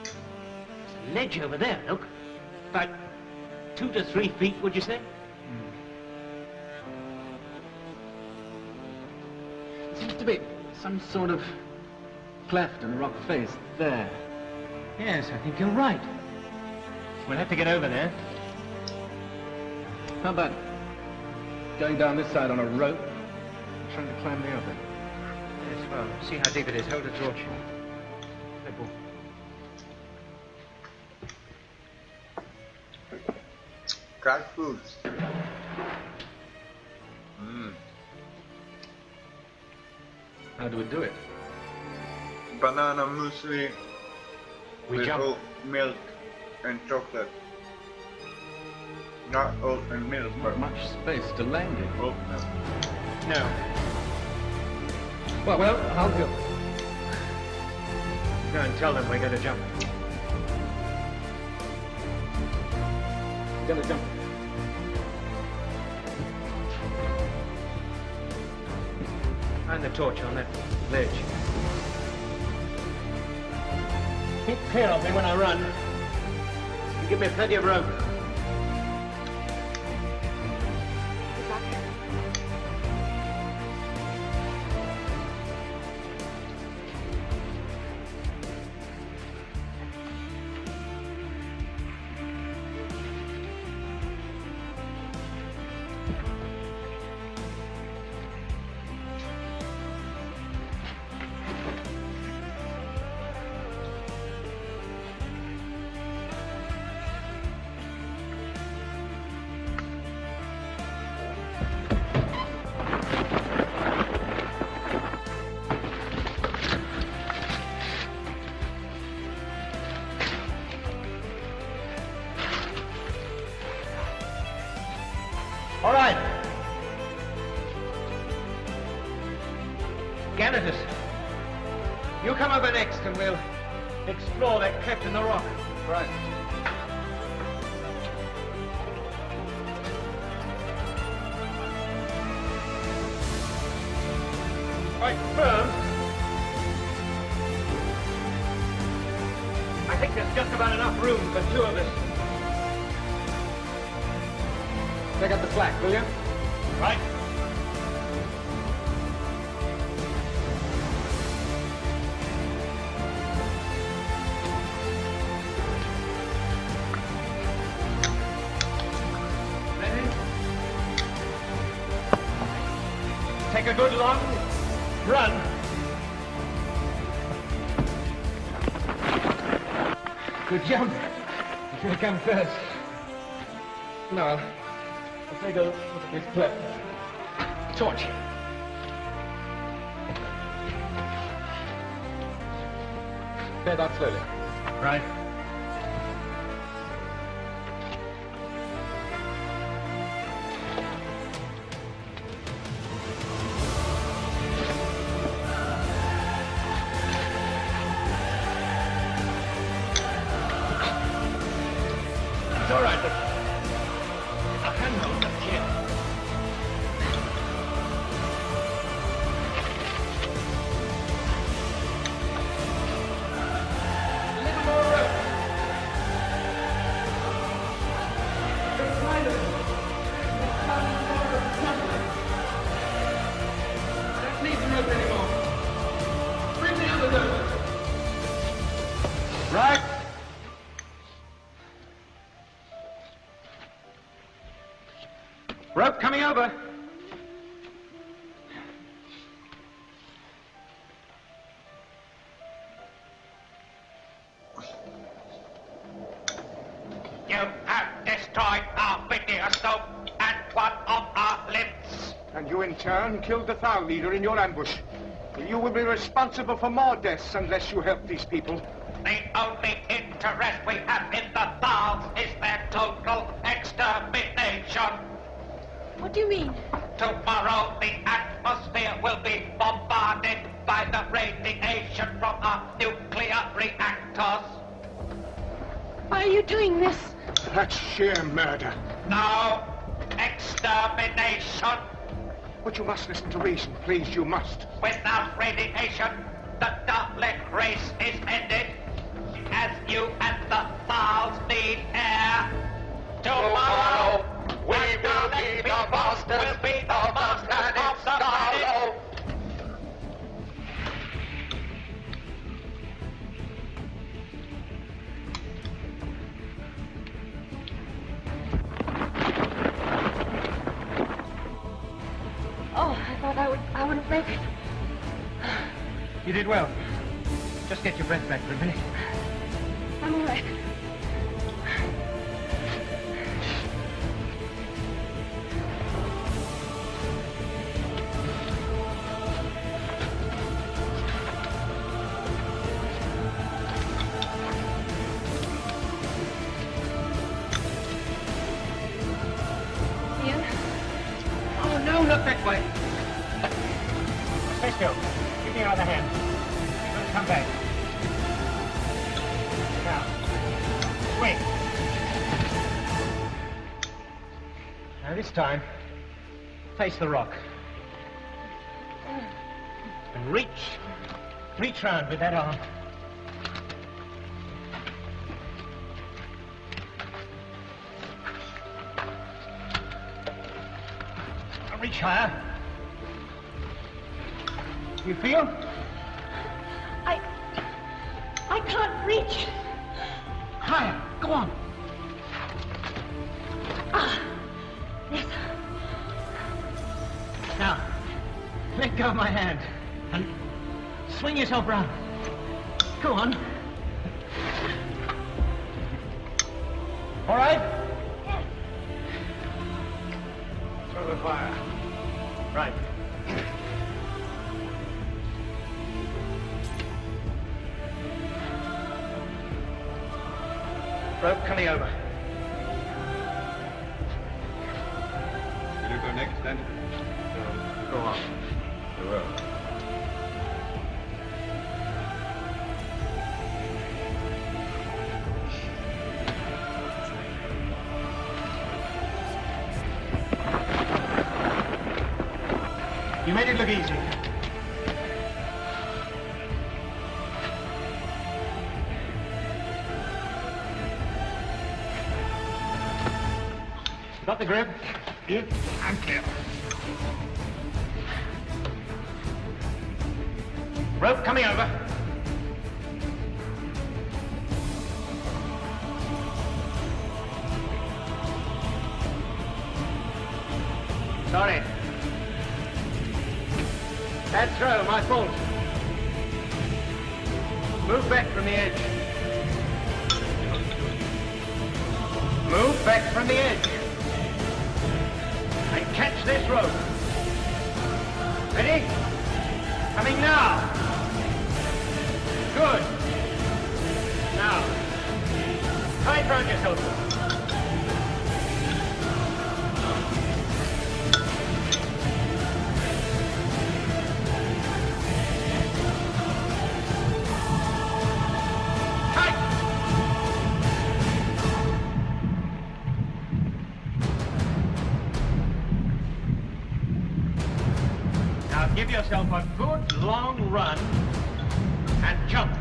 There's a ledge over there, look. About 2 to 3 feet, would you say? be some sort of cleft in the rock face there. Yes, I think you're right. We'll have to get over there. How about going down this side on a rope, trying to climb the other? Yes, well, see how deep it is. Hold the torch. Cat food. How do we do it? Banana muesli We with jump. oat milk and chocolate. Not oat and milk, but much space to land in. Oat milk. No. Well, I'll go. Go and tell them we're going to jump. Gonna jump. Find the torch on that ledge. Keep clear of me when I run. And give me plenty of rope. All right. Ganatus, you come over next and we'll explore that cleft in the rock. Right. Quite firm. I think there's just about enough room for two of us. Take up the slack, will you? Right. Ready? Take a good long run. Good jump. You should come first. No, I'll take a look at this cleft. Torch. Head out slowly. Right. It's all right, look. I can hold up here. A little more rope. Just try to don't need the rope anymore. Bring the others over. Right. Rope coming over. You have destroyed our videoscope and one of our limbs. And you in turn killed the Thal leader in your ambush. You will be responsible for more deaths unless you help these people. The only interest we have in the Thals is their total extermination. What do you mean? Tomorrow, the atmosphere will be bombarded by the radiation from our nuclear reactors. Why are you doing this? That's sheer murder. No extermination. But you must listen to reason, please, you must. Without radiation, the Dalek race is ended. As you and the Thals need air. Tomorrow, we will be the masters of the planet. make it. You did well. Just get your breath back for a minute. I'm all right. Ian? Oh, no, not that way. Stay still. Give me your other hand. Let's come back. Now, swing. Now this time, face the rock. And reach round with that arm. Now reach higher. You feel? I can't reach. Higher. Go on. Ah, yes. Now, let go of my hand and swing yourself round. Go on. All right? Yes. Throw the fire. Right. Rope coming over. Will you go next, then? Go on. I will. You made it look easy. Got the grip? Yeah, I'm clear. Rope coming over. Sorry. Bad throw, my fault. Move back from the edge. Move back from the edge. And catch this rope. Ready? Coming now. Good. Now, tight round yourself. Give yourself a good long run and jump.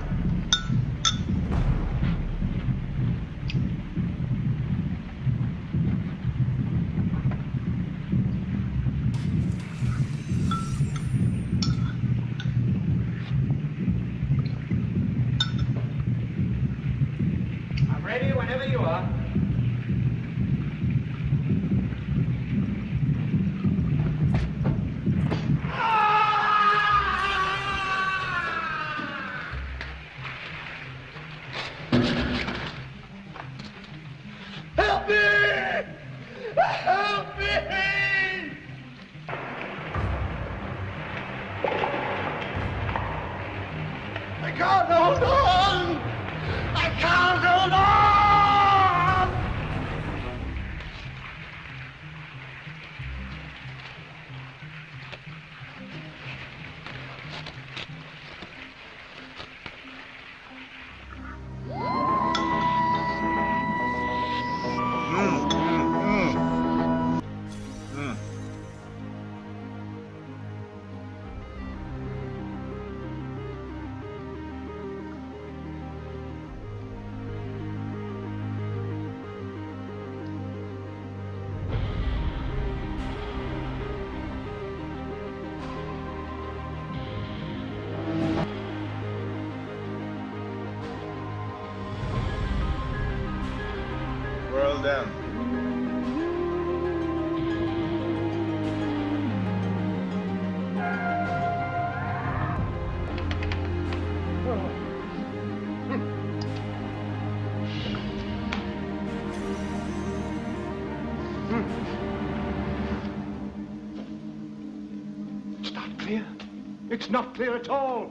I'm ready whenever you are. Well done. It's not clear at all.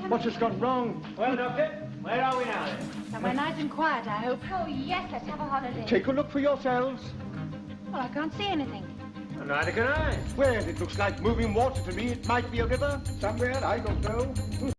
What has gone wrong? Well, Doctor, where are we now then? Somewhere nice and quiet, I hope. Oh, yes, let's have a holiday. Take a look for yourselves. Well, I can't see anything. Well, neither can I. Well, it looks like moving water to me. It might be a river somewhere. I don't know.